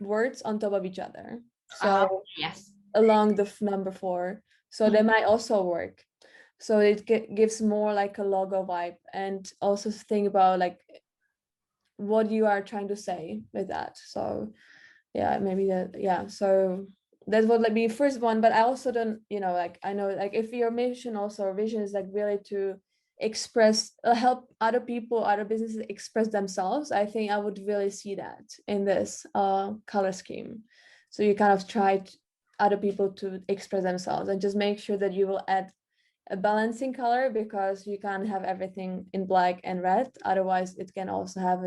words on top of each other. So yes, along the number 4. So that might also work. So it gives more like a logo vibe, and also think about like what you are trying to say with that. So yeah, maybe that, yeah. So that would like be first one, but I also don't, you know, like I know like if your mission also or vision is like really to express, help other people, other businesses express themselves, I think I would really see that in this color scheme. So you kind of try other people to express themselves, and just make sure that you will add a balancing color, because you can't have everything in black and red, otherwise it can also have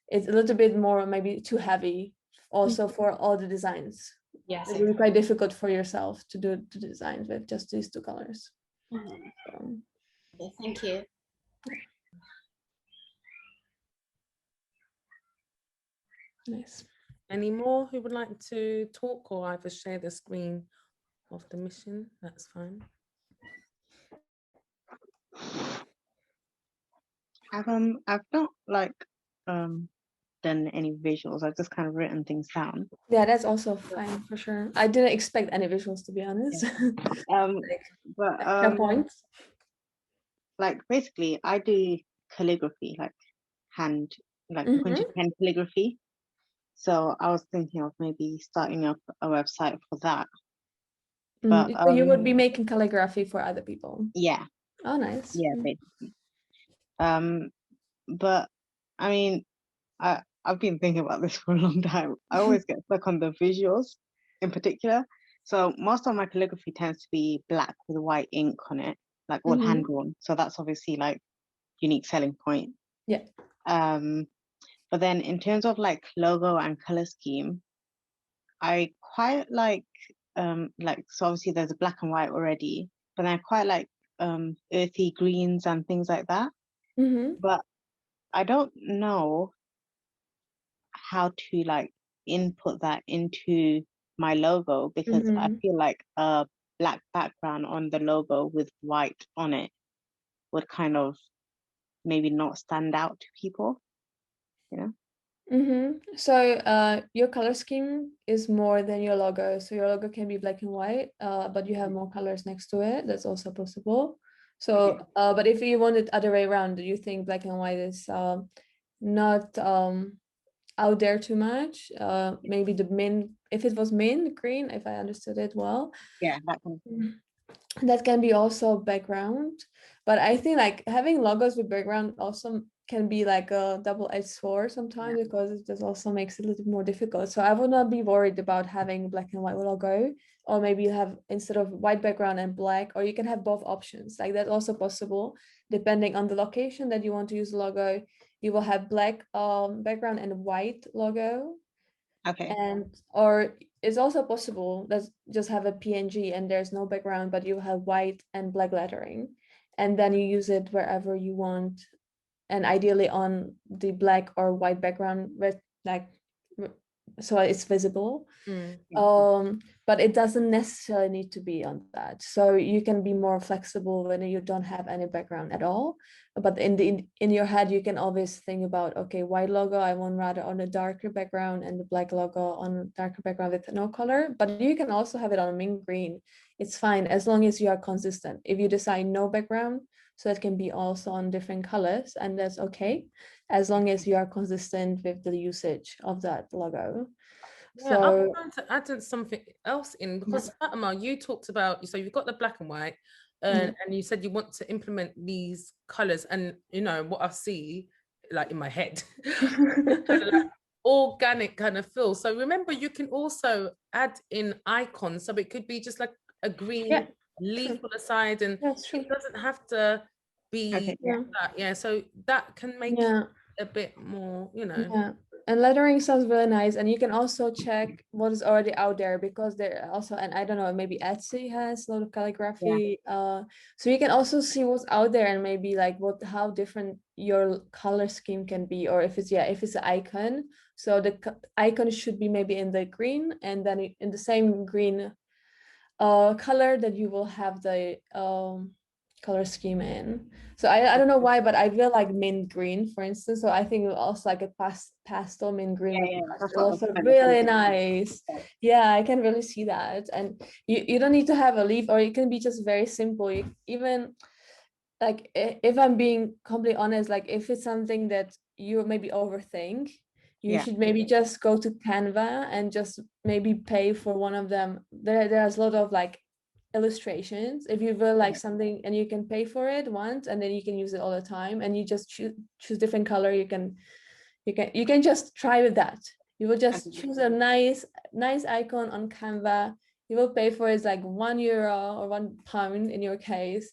it's a little bit more maybe too heavy also for all the designs. yes, it will be quite difficult for yourself to do the designs with just these 2 colors. So, okay, thank you. Nice. Any more who would like to talk or either share the screen of the mission? That's fine. I've not like done any visuals. I've just kind of written things down. Yeah, that's also fine for sure. I didn't expect any visuals, to be honest. No points. Like basically I do calligraphy, like hand, like punch pen calligraphy. So I was thinking of maybe starting up a website for that. But so you would be making calligraphy for other people? Yeah. Oh, nice. Yeah, basically. But I mean, I've been thinking about this for a long time. I always get stuck on the visuals in particular. So most of my calligraphy tends to be black with white ink on it, like all hand drawn. So that's obviously like unique selling point. Yeah. But then in terms of like logo and color scheme, I quite like so obviously there's a black and white already, but then I quite like earthy greens and things like that. But I don't know how to like input that into my logo, because I feel like a black background on the logo with white on it would kind of maybe not stand out to people, you know? So your color scheme is more than your logo. So your logo can be black and white, but you have more colors next to it. That's also possible. So, but if you want it other way around, do you think black and white is not out there too much? Maybe the mint, if it was mint green, if I understood it well. Yeah, that one. That can be also background. But I think like having logos with background also can be like a double-edged sword sometimes, because it just also makes it a little bit more difficult. So I would not be worried about having black and white logo, or maybe you have, instead of white background and black, or you can have both options. Like that's also possible, depending on the location that you want to use the logo. You will have black background and white logo. Okay. And or it's also possible that just have a PNG and there's no background, but you have white and black lettering, and then you use it wherever you want, and ideally on the black or white background with like so it's visible. But it doesn't necessarily need to be on that. So you can be more flexible when you don't have any background at all. But in your head, you can always think about, okay, white logo, I want rather on a darker background, and the black logo on a darker background with no color. But you can also have it on a mint green. It's fine as long as you are consistent. If you decide no background, so that can be also on different colors, and that's okay, as long as you are consistent with the usage of that logo. Yeah, so I was trying to add something else in, because Fatima, you talked about, so you've got the black and white, and you said you want to implement these colors, and you know what I see like in my head, kind of like organic kind of feel. So remember, you can also add in icons, so it could be just like a green leaf on the side, and it doesn't have to be that. So that can make it a bit more, you know. And lettering sounds really nice. And you can also check what is already out there, because there also, and I don't know, maybe Etsy has a lot of calligraphy. So you can also see what's out there, and maybe like how different your color scheme can be, or if it's an icon. So the icon should be maybe in the green, and then in the same green color that you will have the color scheme in. So I don't know why, but I feel like mint green, for instance. So I think also like a pastel mint green is also really nice. Yeah, I can really see that. And you don't need to have a leaf, or it can be just very simple. Even like, if I'm being completely honest, like if it's something that you maybe overthink, you should maybe just go to Canva and just maybe pay for one of them. There's a lot of like illustrations if you will like something, and you can pay for it once, and then you can use it all the time, and you just choose different color. You can just try with that. You will just choose a nice icon on Canva. You will pay for it like €1 or £1 in your case.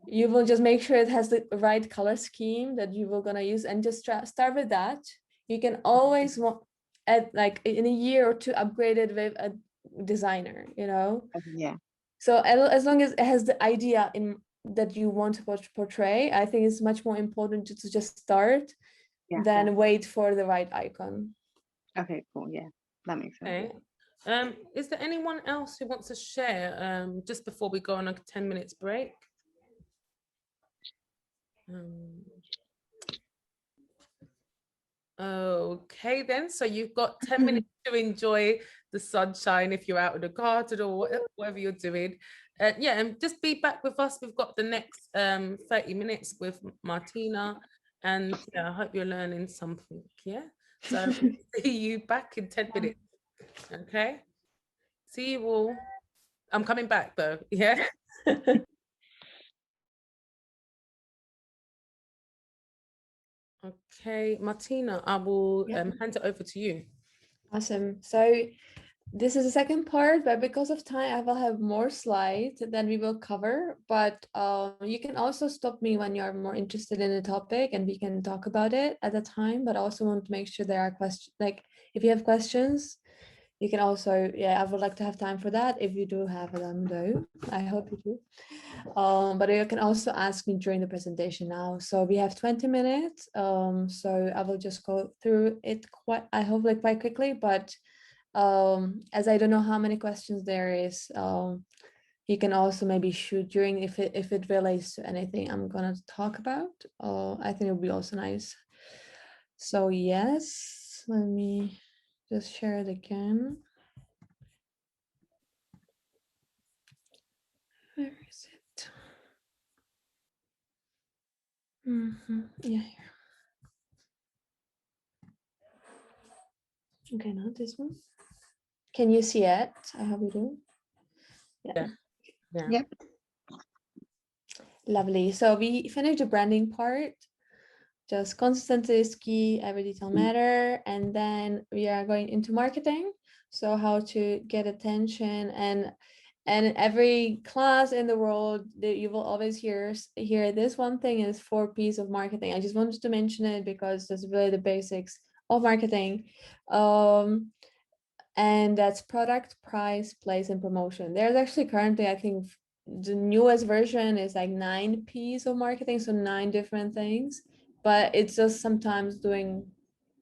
You will just make sure it has the right color scheme that you will gonna use, and just start with that. You can always add, like in a year or two, upgrade it with a designer, So as long as it has the idea in that you want to portray, I think it's much more important to just start than wait for the right icon. Okay, cool. Yeah, that makes sense. Okay. Is there anyone else who wants to share just before we go on a 10 minutes break? Okay then, so you've got 10 minutes to enjoy the sunshine if you're out in the garden or whatever you're doing. And just be back with us. We've got the next 30 minutes with Martina, and I hope you're learning something. So see you back in 10 minutes. Okay, see you all. I'm coming back though. Okay, Martina, I will hand it over to you. Awesome. So this is the second part, but because of time, I will have more slides than we will cover. But you can also stop me when you're more interested in the topic, and we can talk about it at the time. But I also want to make sure there are questions. Like if you have questions, you can also, I would like to have time for that. If you do have them though, I hope you do. But you can also ask me during the presentation now. So we have 20 minutes. So I will just go through it quite quickly, but as I don't know how many questions there is, you can also maybe shoot during if it relates to anything I'm gonna talk about. I think it would be also nice. So yes, let me just share it again. Where is it? Yeah, here. Okay, not this one. Can you see it? I hope you do. Yeah. Yep. Lovely. So we finished the branding part. Just consistency is key, every detail matter. And then we are going into marketing. So how to get attention, and every class in the world that you will always hear this one thing is 4 P's of marketing. I just wanted to mention it because that's really the basics of marketing. And that's product, price, place, and promotion. There's actually currently, I think the newest version is like 9 P's of marketing, so 9 different things, but it's just sometimes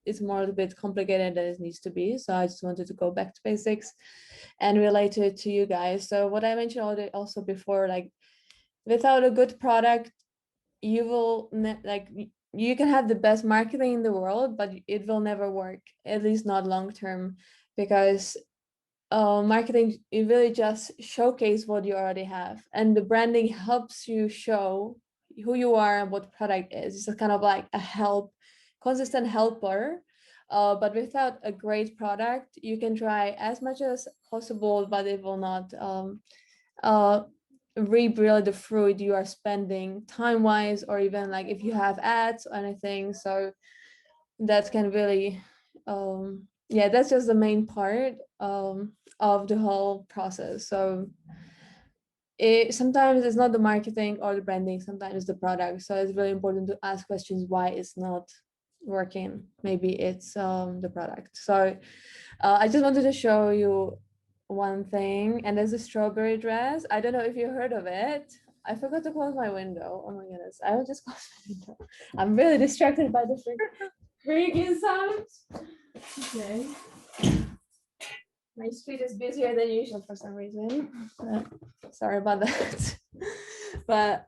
it's more a bit complicated than it needs to be. So I just wanted to go back to basics and relate it to you guys. So what I mentioned also before, like without a good product, you will you can have the best marketing in the world, but it will never work, at least not long term, because marketing, it really just showcase what you already have, and the branding helps you show who you are and what product is. It's kind of like a consistent helper. But without a great product, you can try as much as possible, but it will not reap really the fruit you are spending time-wise, or even like if you have ads or anything. So that can really that's just the main part of the whole process. So sometimes it's not the marketing or the branding, sometimes it's the product. So it's really important to ask questions why it's not working. Maybe it's the product. So I just wanted to show you one thing, and there's a strawberry dress. I don't know if you heard of it. I forgot to close my window. Oh my goodness, I will just close my window. I'm really distracted by the freaking sounds. Okay. My street is busier than usual for some reason. Sorry about that. But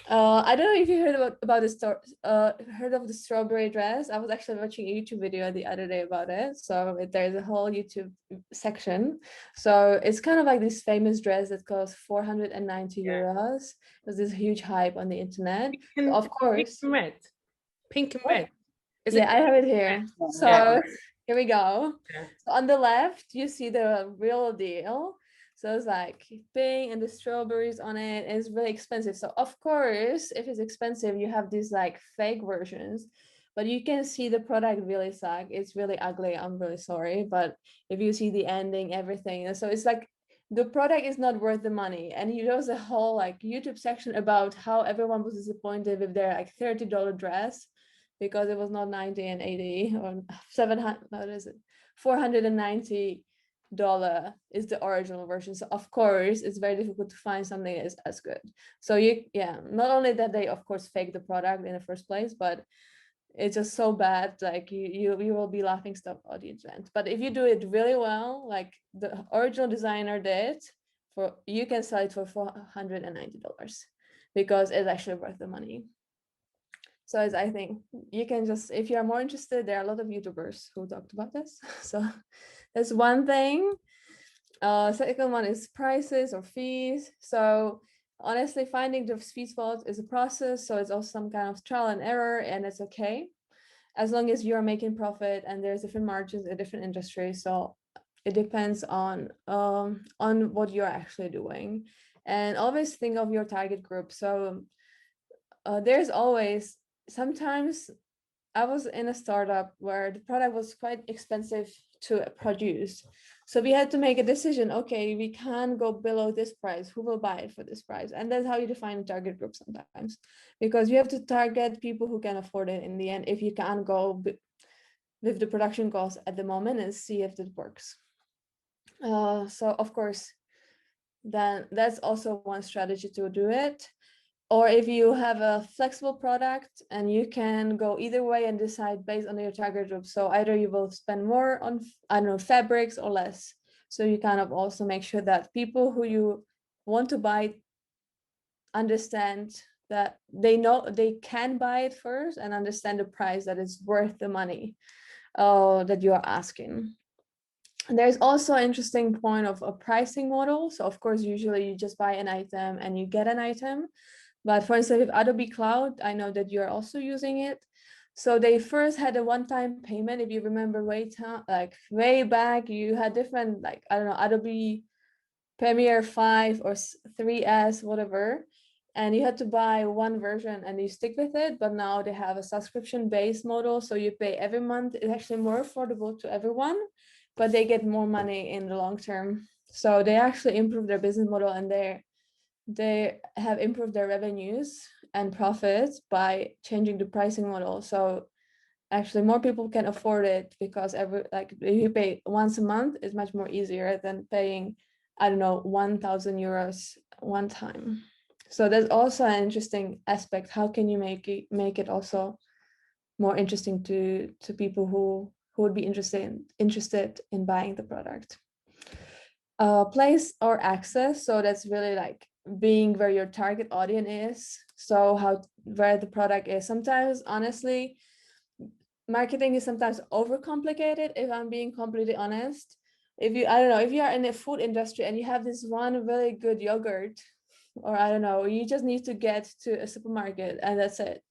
I don't know if you heard about the heard of the strawberry dress. I was actually watching a YouTube video the other day about it. So there's a whole YouTube section. So it's kind of like this famous dress that costs 490 euros. There's this huge hype on the internet. Of course. Pink and red. Pink and red. I have it here. So here we go. So on the left, you see the real deal. So it's like pink and the strawberries on it. It's really expensive. So of course, if it's expensive, you have these like fake versions, but you can see the product really suck. It's really ugly. I'm really sorry. But if you see the ending, everything. So it's like the product is not worth the money. And there was a whole like YouTube section about how everyone was disappointed with their like $30 dress, because it was not 90 and 80 or 700, what is it? $490 is the original version. So of course it's very difficult to find something that is as good. So not only that they of course fake the product in the first place, but it's just so bad, like you will be laughing stock audience event. But if you do it really well, like the original designer did, you can sell it for $490 because it's actually worth the money. So I think you can just, if you're more interested, there are a lot of YouTubers who talked about this. So that's one thing. Second one is prices or fees. So honestly, finding the sweet spot is a process. So it's also some kind of trial and error, and it's okay as long as you're making profit, and there's different margins in different industries. So it depends on what you're actually doing, and always think of your target group. So there's always, sometimes I was in a startup where the product was quite expensive to produce. So we had to make a decision, okay, we can't go below this price. Who will buy it for this price? And that's how you define a target group sometimes, because you have to target people who can afford it in the end, if you can't go with the production costs at the moment and see if it works. So of course, then that's also one strategy to do it. Or if you have a flexible product and you can go either way and decide based on your target group. So either you will spend more on, I don't know, fabrics or less. So you kind of also make sure that people who you want to buy understand that they know they can buy it first and understand the price that is worth the money that you are asking. There's also an interesting point of a pricing model. So of course, usually you just buy an item and you get an item. But for instance, with Adobe Cloud, I know that you're also using it. So they first had a one-time payment. If you remember way back, you had different, like, I don't know, Adobe Premiere 5 or 3S, whatever. And you had to buy one version and you stick with it. But now they have a subscription-based model. So you pay every month. It's actually more affordable to everyone, but they get more money in the long term. So they actually improved their business model, and they have improved their revenues and profits by changing the pricing model. So actually more people can afford it, because if you pay once a month, it's much more easier than paying, I don't know, 1,000 euros one time. So that's also an interesting aspect. How can you make it also more interesting to people who would be interested in buying the product? Place or access. So that's really like being where your target audience is. So where the product is. Sometimes, honestly, marketing is sometimes overcomplicated, if I'm being completely honest. If you are in the food industry and you have this one really good yogurt, or I don't know, you just need to get to a supermarket and that's it.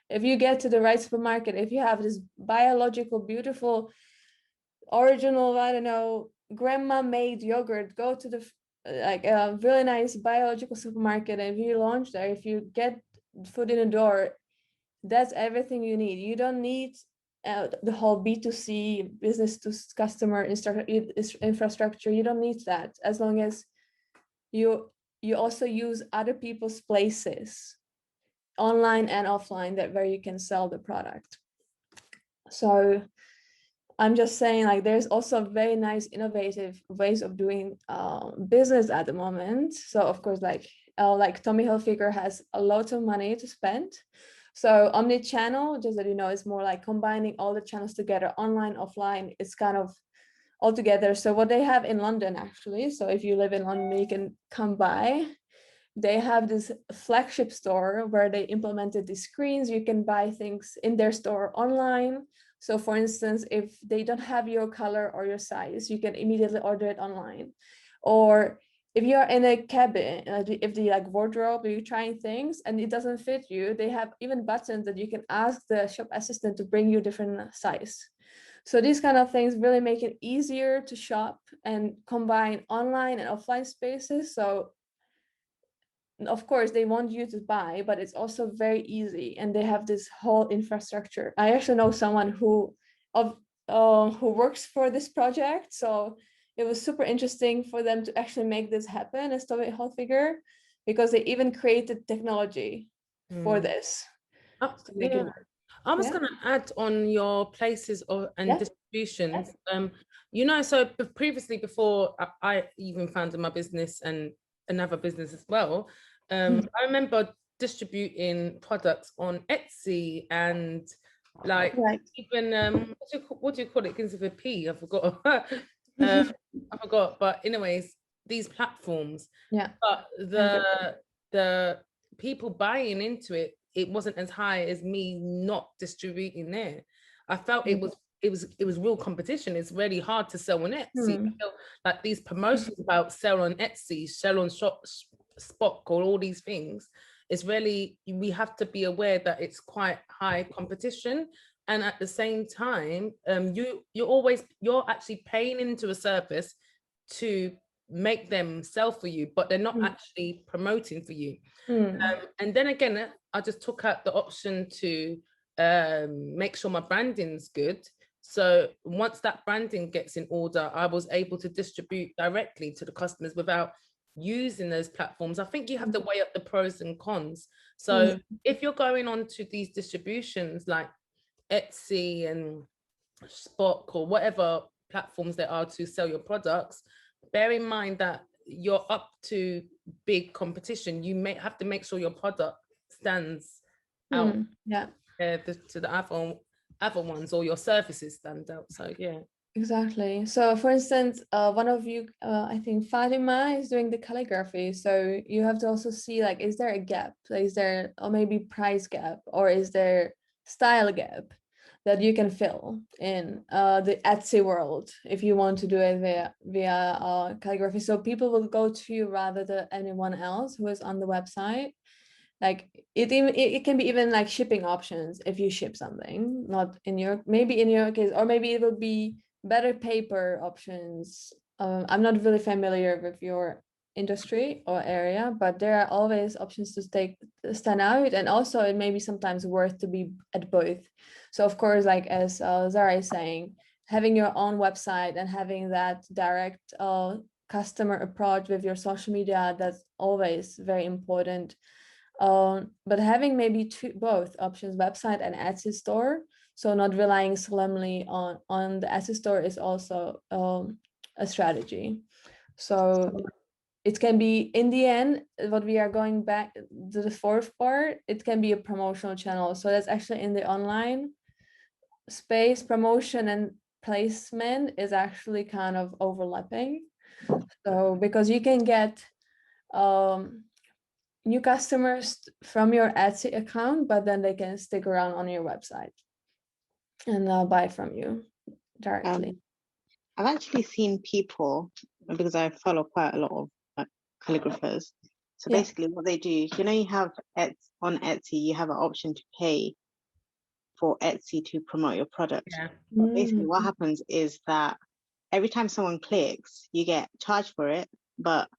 If you get to the right supermarket, if you have this biological, beautiful, original, I don't know, grandma made yogurt, go to the a really nice biological supermarket, and if you launch there, if you get food in the door, that's everything you need. You don't need the whole B2C, business to customer infrastructure. You don't need that, as long as you also use other people's places, online and offline, where you can sell the product. So I'm just saying, like, there's also very nice innovative ways of doing business at the moment. So of course, like Tommy Hilfiger has a lot of money to spend. So omni-channel, just that you know, is more like combining all the channels together, online, offline. It's kind of all together. So what they have in London, actually, so if you live in London, you can come by. They have this flagship store where they implemented these screens. You can buy things in their store online. So for instance, if they don't have your color or your size, you can immediately order it online. Or if you're in a cabin, if the like wardrobe, you're trying things and it doesn't fit you, they have even buttons that you can ask the shop assistant to bring you different size. So these kind of things really make it easier to shop and combine online and offline spaces. So of course they want you to buy, but it's also very easy, and they have this whole infrastructure. I actually know someone who works for this project, so it was super interesting for them to actually make this happen as Tommy Hilfiger, because they even created technology for this to make it work. I was going to add on your places and distributions. You know, so previously, before I even founded my business and another business as well, I remember distributing products on Etsy and like even what do you call it? Begins with a P. I forgot. I forgot. But anyways, these platforms. Yeah. But the people buying into it, it wasn't as high as me not distributing there. I felt it was real competition. It's really hard to sell on Etsy. I feel like these promotions about sell on Etsy, sell on Spock, or all these things. It's really, we have to be aware that it's quite high competition, and at the same time, you're actually paying into a service to make them sell for you, but they're not actually promoting for you. And then again, I just took out the option to make sure my branding's good. So once that branding gets in order, I was able to distribute directly to the customers without using those platforms. I think you have to weigh up the pros and cons. So if you're going on to these distributions like Etsy and Spock or whatever platforms there are to sell your products, bear in mind that you're up to big competition. You may have to make sure your product stands out to the other ones, or your services stand out. So yeah. Exactly. So for instance, one of you, I think Fatima, is doing the calligraphy. So you have to also see, like, is there a gap? Is there, or maybe price gap, or is there style gap that you can fill in the Etsy world if you want to do it via calligraphy? So people will go to you rather than anyone else who is on the website. Like it can be even like shipping options if you ship something, not in your, maybe in your case, or maybe it will be better paper options. I'm not really familiar with your industry or area, but there are always options to stand out, and also it may be sometimes worth to be at both. So of course, like as Zara is saying, having your own website and having that direct customer approach with your social media, that's always very important. But having maybe both options, website and Etsy store, so not relying solemnly on the Etsy store, is also a strategy. So it can be, in the end, what we are going back to the fourth part, it can be a promotional channel. So that's actually in the online space, promotion and placement is actually kind of overlapping. So because you can get new customers from your Etsy account, but then they can stick around on your website and buy from you directly. I've actually seen people, because I follow quite a lot of calligraphers. So basically what they do, you know, you have on Etsy, you have an option to pay for Etsy to promote your product. But basically what happens is that every time someone clicks, you get charged for it, but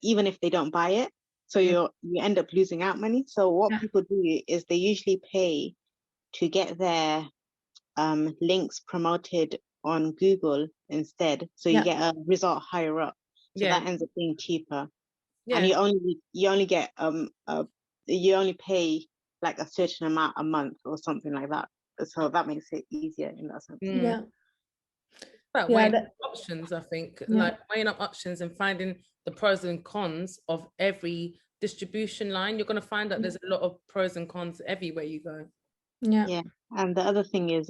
even if they don't buy it, so you end up losing out money. So what people do is they usually pay to get their links promoted on Google instead. So you get a result higher up. So that ends up being cheaper. And you only get you only pay like a certain amount a month or something like that. so that makes it easier in that sense. Yeah. About weighing up options, I think, like weighing up options and finding the pros and cons of every distribution line. You're going to find that there's a lot of pros and cons everywhere you go. Yeah. And the other thing is,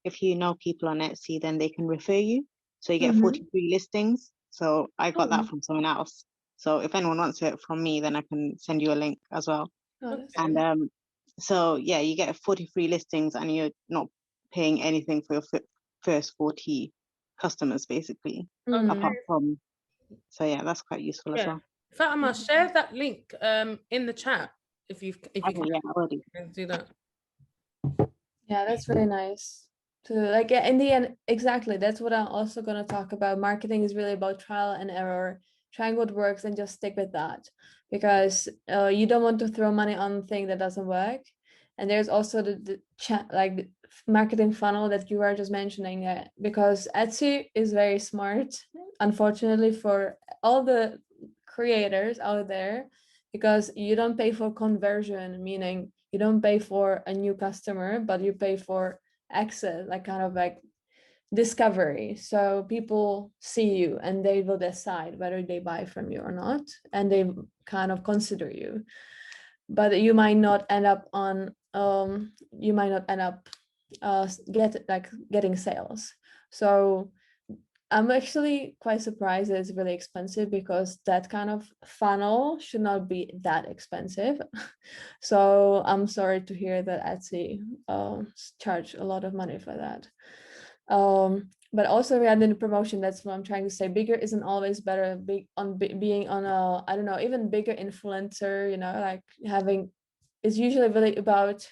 if you know people on Etsy, then they can refer you. So you get 43 listings. So I got that from someone else. So if anyone wants it from me, then I can send you a link as well. And so yeah, you get 43 listings and you're not paying anything for your first 40 customers, basically. Apart from, so yeah, that's quite useful as well. Fatima, share that link in the chat if you can. Yeah, already do that. Yeah, that's really nice. To like in the end, exactly. That's what I'm also going to talk about. Marketing is really about trial and error, trying what works and just stick with that, because you don't want to throw money on a thing that doesn't work. And there's also the marketing funnel that you were just mentioning, because Etsy is very smart, unfortunately, for all the creators out there, because you don't pay for conversion, meaning you don't pay for a new customer, but you pay for access, like kind of like discovery. So people see you and they will decide whether they buy from you or not, and they kind of consider you. But you might not end up on getting sales. So I'm actually quite surprised that it's really expensive, because that kind of funnel should not be that expensive. So I'm sorry to hear that Etsy charge a lot of money for that. But also regarding the promotion, that's what I'm trying to say. Bigger isn't always better. Being on a, I don't know, even bigger influencer, you know, like having, it's usually really about,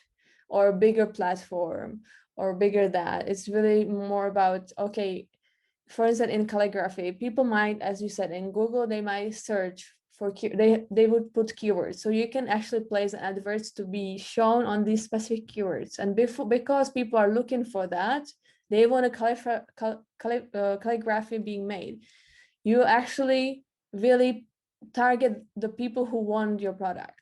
or a bigger platform or bigger that. It's really more about, okay, for instance, in calligraphy, people might, as you said, in Google, they might search for, they would put keywords. So you can actually place an adverts to be shown on these specific keywords. And because people are looking for that, they want a calligraphy being made. You actually really target the people who want your product.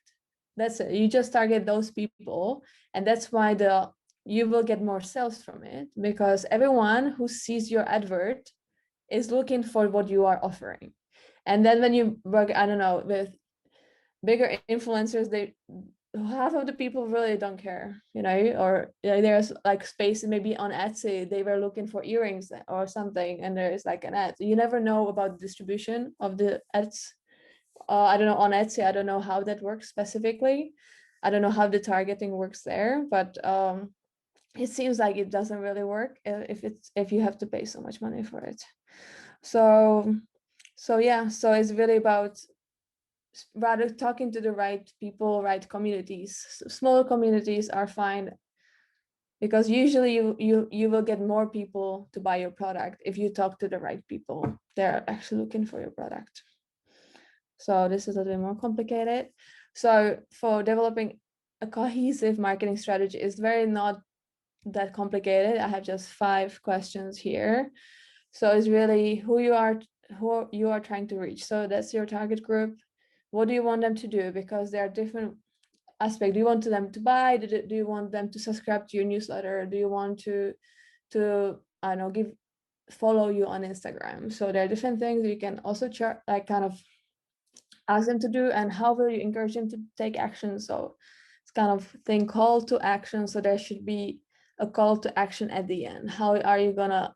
That's it. You just target those people. And that's why you will get more sales from it, because everyone who sees your advert is looking for what you are offering. And then when you work, I don't know, with bigger influencers, half of the people really don't care, you know, or there's like space maybe on Etsy, they were looking for earrings or something, and there is like an ad. You never know about the distribution of the ads. I don't know, on Etsy, I don't know how that works specifically. I don't know how the targeting works there, but it seems like it doesn't really work if you have to pay so much money for it. So yeah, so it's really about rather talking to the right people, right communities. Smaller communities are fine, because usually you will get more people to buy your product if you talk to the right people. They're actually looking for your product. So this is a little bit more complicated. So for developing a cohesive marketing strategy is very not that complicated. I have just 5 questions here. So it's really who you are trying to reach. So that's your target group. What do you want them to do? Because there are different aspects. Do you want them to buy? Do you want them to subscribe to your newsletter? Do you want to I don't know, follow you on Instagram? So there are different things you can also like kind of ask them to do, and how will you encourage them to take action? So it's kind of thing, call to action. So there should be a call to action at the end. How are you gonna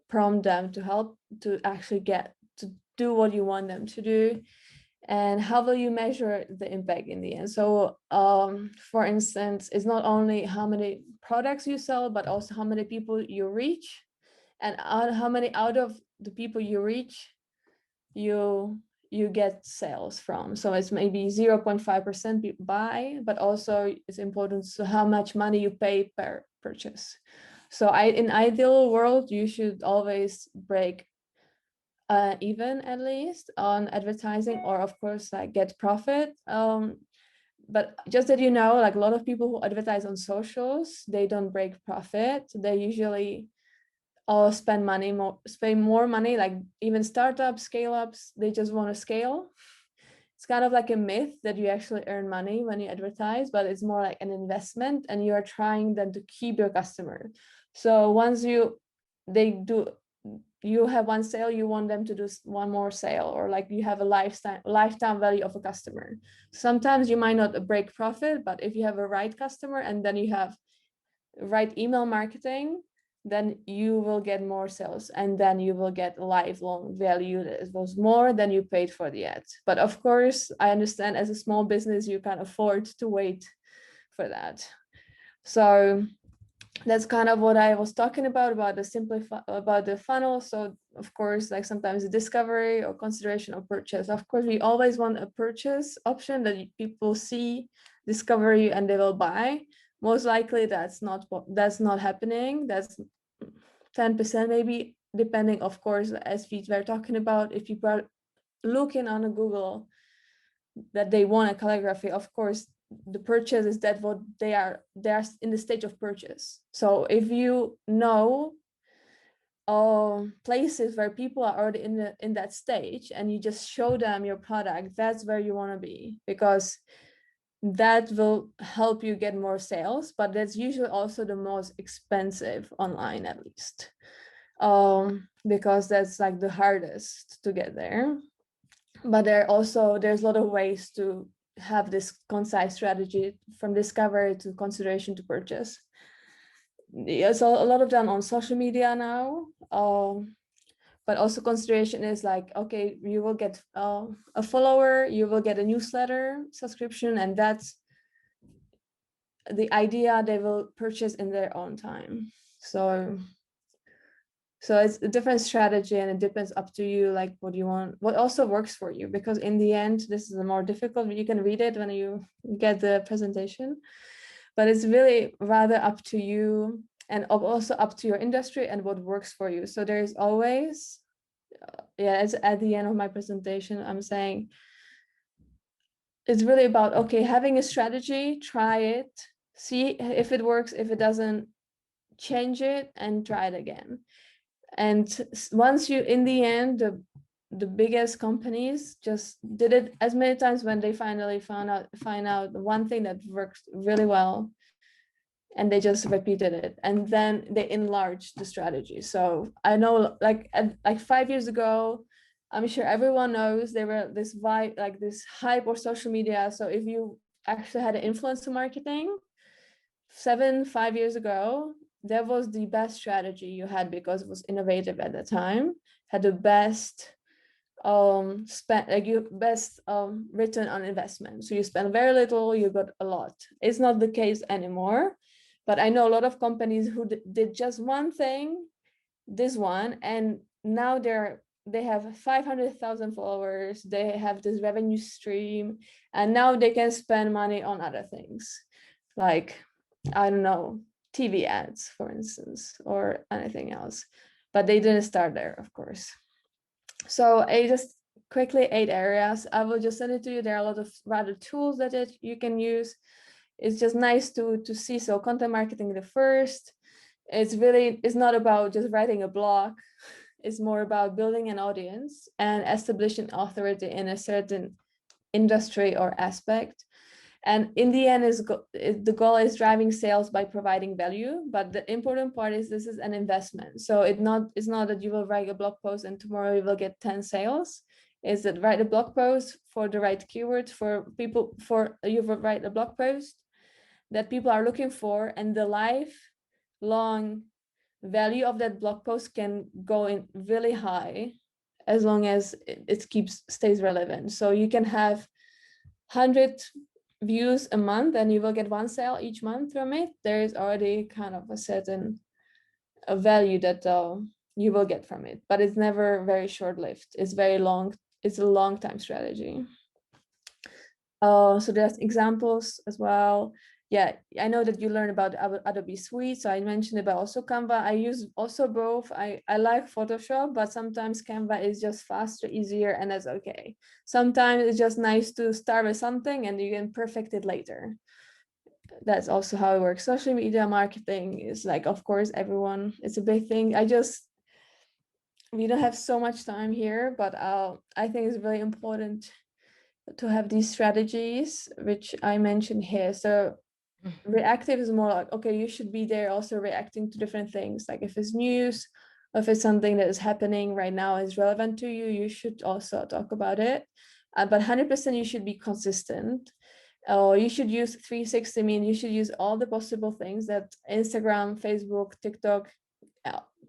prompt them to help to actually get to do what you want them to do? And how will you measure the impact in the end? So for instance, it's not only how many products you sell, but also how many people you reach, and how many out of the people you reach you get sales from. So it's maybe 0.5% buy, but also it's important to how much money you pay per purchase. So in ideal world, you should always break even at least on advertising, or of course like get profit. But just that, you know, like a lot of people who advertise on socials, they don't break profit. They usually spend more money, like even startups, scale ups, they just want to scale. it's kind of like a myth that you actually earn money when you advertise, but it's more like an investment, and you are trying then to keep your customer. So once you have one sale, you want them to do one more sale, or like you have a lifetime value of a customer. Sometimes you might not break profit, but if you have a right customer and then you have right email marketing, then you will get more sales, and then you will get lifelong value that was more than you paid for the ad. But of course, I understand as a small business, you can't afford to wait for that. So that's kind of what I was talking about the funnel. So of course, like sometimes the discovery or consideration of purchase. Of course, we always want a purchase option that people see, discover you, and they will buy. Most likely that's not happening. That's 10% maybe, depending, of course, as we were talking about. If people are looking on a Google that they want a calligraphy, of course the purchase is that what they are in the stage of purchase. So if you know places where people are already in that stage, and you just show them your product, that's where you want to be, because that will help you get more sales. But that's usually also the most expensive online, at least, because that's like the hardest to get there. But there's a lot of ways to have this concise strategy from discovery to consideration to purchase. It's a lot of done on social media now, but also consideration is like, okay, you will get a follower, you will get a newsletter subscription, and that's the idea. They will purchase in their own time. So it's a different strategy, and it depends up to you, like what you want, what also works for you, because in the end, this is the more difficult. You can read it when you get the presentation, but it's really rather up to you, and also up to your industry and what works for you. So there's always, it's at the end of my presentation, I'm saying it's really about, okay, having a strategy, try it, see if it works. If it doesn't, change it and try it again. And once you, in the end, the biggest companies just did it as many times when they finally find out one thing that works really well, and they just repeated it, and then they enlarged the strategy. So I know, like 5 years ago, I'm sure everyone knows there were this vibe, like this hype or social media. So if you actually had an influencer marketing 5 years ago, that was the best strategy you had, because it was innovative at the time, had the best return on investment. So you spend very little, you got a lot. It's not the case anymore, but I know a lot of companies who did just one thing, this one, and now they have 500,000 followers, they have this revenue stream, and now they can spend money on other things, like, I don't know, TV ads, for instance, or anything else. But they didn't start there, of course. So I just quickly 8 areas. I will just send it to you. There are a lot of rather tools that you can use. It's just nice to see. So content marketing, the first. It's not about just writing a blog. It's more about building an audience and establishing authority in a certain industry or aspect. And in the end, the goal is driving sales by providing value. But the important part is this is an investment. So it's not that you will write a blog post and tomorrow you will get 10 sales. Is that write a blog post for the right keywords for people, you will write a blog post that people are looking for, and the lifelong value of that blog post can go in really high as long as it stays relevant. So you can have 100 views a month and you will get 1 sale each month from it. There is already kind of a certain value that you will get from it, but it's never very short-lived. It's very long. It's a long-time strategy. So there's examples as well. Yeah, I know that you learn about Adobe Suite. So I mentioned about also Canva. I use also both. I like Photoshop, but sometimes Canva is just faster, easier, and that's okay. Sometimes it's just nice to start with something and you can perfect it later. That's also how it works. Social media marketing is like, of course, everyone, it's a big thing. We don't have so much time here, but I think it's really important to have these strategies, which I mentioned here. So reactive is more like, okay, you should be there also reacting to different things. Like if it's news, or if it's something that is happening right now is relevant to you, you should also talk about it. But 100% you should be consistent. You should use 360, I mean, you should use all the possible things that Instagram, Facebook, TikTok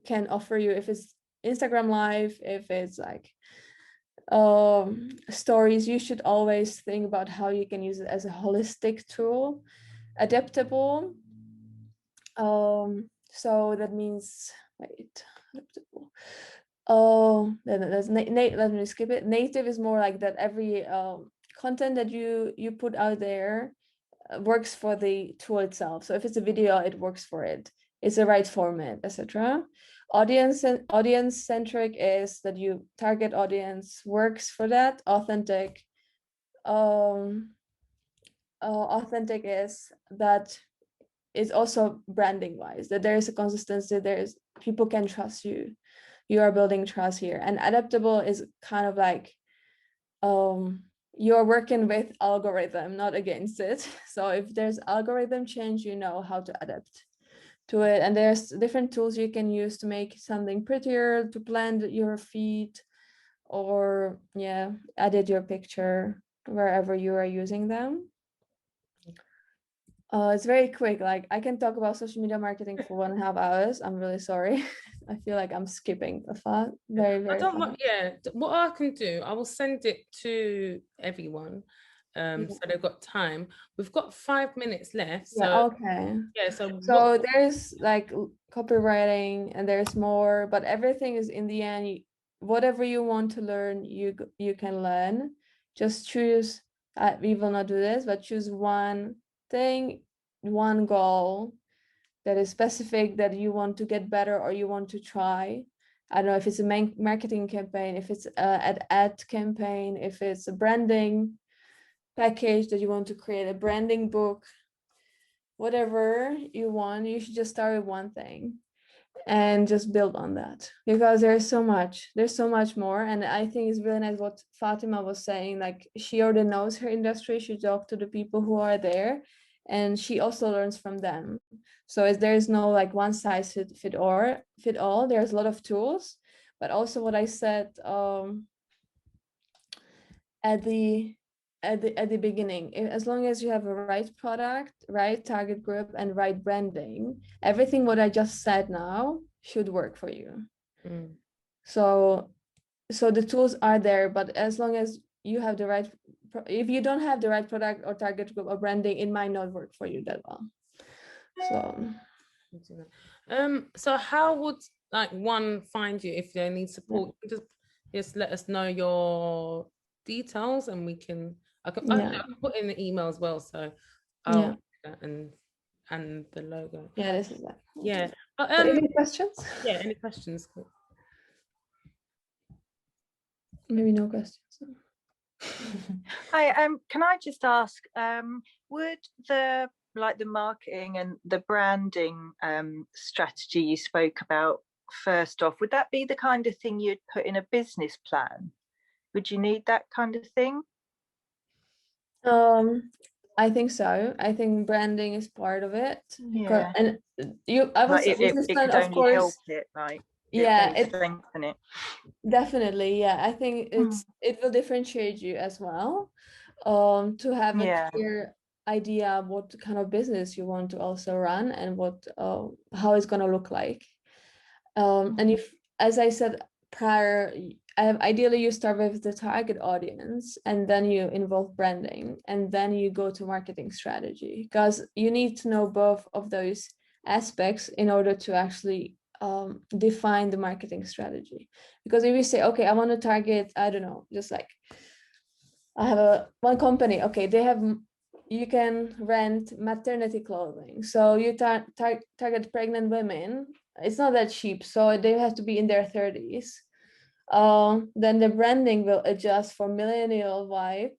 can offer you. If it's Instagram Live, if it's like stories, you should always think about how you can use it as a holistic tool. Adaptable. So that means, wait, adaptable. Let me skip it. Native is more like that every content that you put out there works for the tool itself. So if it's a video, it works for it. It's the right format, etc. Audience centric is that you target audience, works for that. Authentic. Authentic is that it's also branding wise, that there is a consistency, there's people can trust you, you are building trust here. And adaptable is kind of like you're working with algorithm, not against it. So if there's algorithm change, you know how to adapt to it. And there's different tools you can use to make something prettier, to blend your feed, or yeah, edit your picture wherever you are using them. It's very quick. Like I can talk about social media marketing for 1.5 hours. I'm really sorry. I feel like I'm skipping a far. Very fast. Yeah, what I can do, I will send it to everyone. So they've got time. We've got 5 minutes left. So yeah, okay. Yeah, so there's like copywriting and there's more, but everything is in the end, whatever you want to learn, you can learn. Just choose, we will not do this, but choose one thing, one goal that is specific that you want to get better or you want to try. I don't know if it's a marketing campaign, if it's an ad campaign, if it's a branding package that you want to create, a branding book, whatever you want, you should just start with one thing and just build on that, because there's so much more. And I think it's really nice what Fatima was saying, like she already knows her industry, she talked to the people who are there and she also learns from them. So there's no like one size fit all. There's a lot of tools, but also what I said at the beginning, as long as you have a right product, right target group, and right branding, everything what I just said now should work for you. So the tools are there, but as long as you have the right, if you don't have the right product or target group or branding, it might not work for you that well. So how would like one find you if they need support? Just let us know your details and I can put in the email as well, so and the logo. Yeah, this is that. Yeah. Any questions? Yeah, any questions? Maybe no questions. Hi, can I just ask, would the marketing and the branding strategy you spoke about first off, would that be the kind of thing you'd put in a business plan? Would you need that kind of thing? I think so. I think branding is part of it. Yeah. And it could of course help it, like strengthen it. Definitely, yeah. I think it will differentiate you as well. To have a clear idea what kind of business you want to also run and what how it's gonna look like. And if, as I said prior, ideally you start with the target audience and then you involve branding and then you go to marketing strategy, because you need to know both of those aspects in order to actually define the marketing strategy. Because if you say, okay, I want to target, I don't know, just like I have one company, okay, you can rent maternity clothing, so you target pregnant women. It's not that cheap, so they have to be in their 30s. Then the branding will adjust for millennial vibe,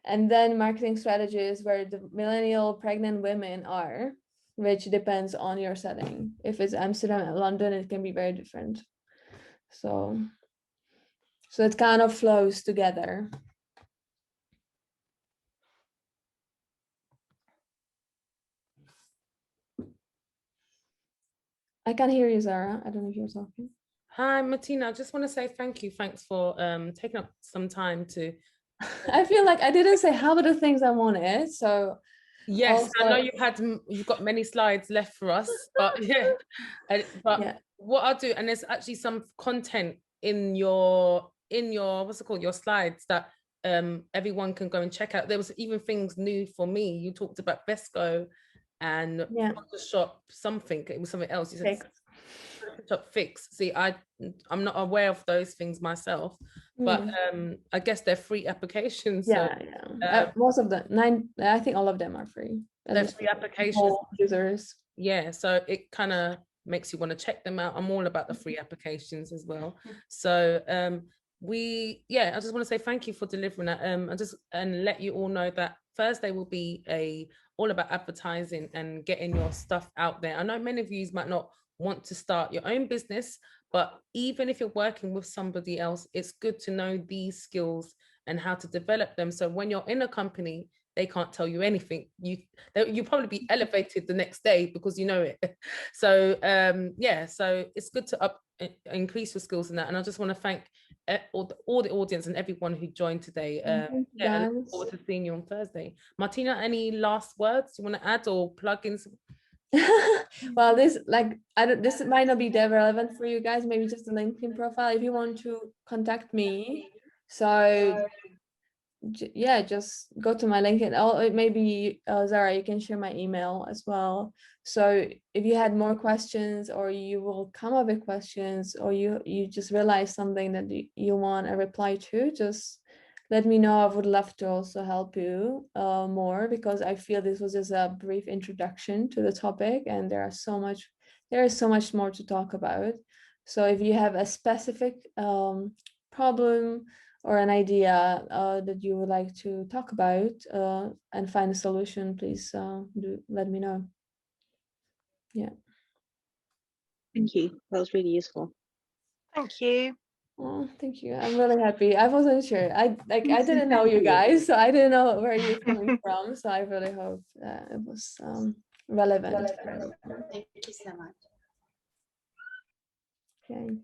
and then marketing strategies where the millennial pregnant women are, which depends on your setting. If it's Amsterdam and London, it can be very different. So it kind of flows together. I can't hear you, Zara. I don't know if you're talking. Hi, Martina. I just want to say thank you. Thanks for taking up some time to. I feel like I didn't say half of the things I wanted, so. Yes, also... I know you've got many slides left for us, but yeah, what I'll do, and there's actually some content in your what's it called, your slides that everyone can go and check out. There was even things new for me. You talked about Vesco and Photoshop something. It was something else. You said Photoshop Fix. See, I'm not aware of those things myself, but I guess they're free applications. Most of them, I think all of them are free. They're free applications. Users. Yeah, so it kind of makes you want to check them out. I'm all about the free applications as well. So I just want to say thank you for delivering that. And let you all know that Thursday will be all about advertising and getting your stuff out there. I know many of you might not want to start your own business, but even if you're working with somebody else, it's good to know these skills and how to develop them. So when you're in a company, they can't tell you anything. You'll probably be elevated the next day because you know it. So so it's good to increase your skills in that. And I just want to thank all the audience and everyone who joined today. I look forward to seeing you on Thursday. Martina, any last words you want to add or plug in? Well, this might not be that relevant for you guys. Maybe just a LinkedIn profile if you want to contact me. So just go to my LinkedIn. Oh, maybe Zara, you can share my email as well. So if you had more questions, or you will come up with questions, or you just realize something that you want a reply to, just let me know. I would love to also help you more, because I feel this was just a brief introduction to the topic, and there is so much more to talk about. So if you have a specific problem or an idea that you would like to talk about and find a solution, please do let me know. Yeah. Thank you. That was really useful. Thank you. Oh, thank you. I'm really happy. I wasn't sure. I didn't know you guys, so I didn't know where you're coming from. So I really hope it was relevant. Thank you so much. Okay.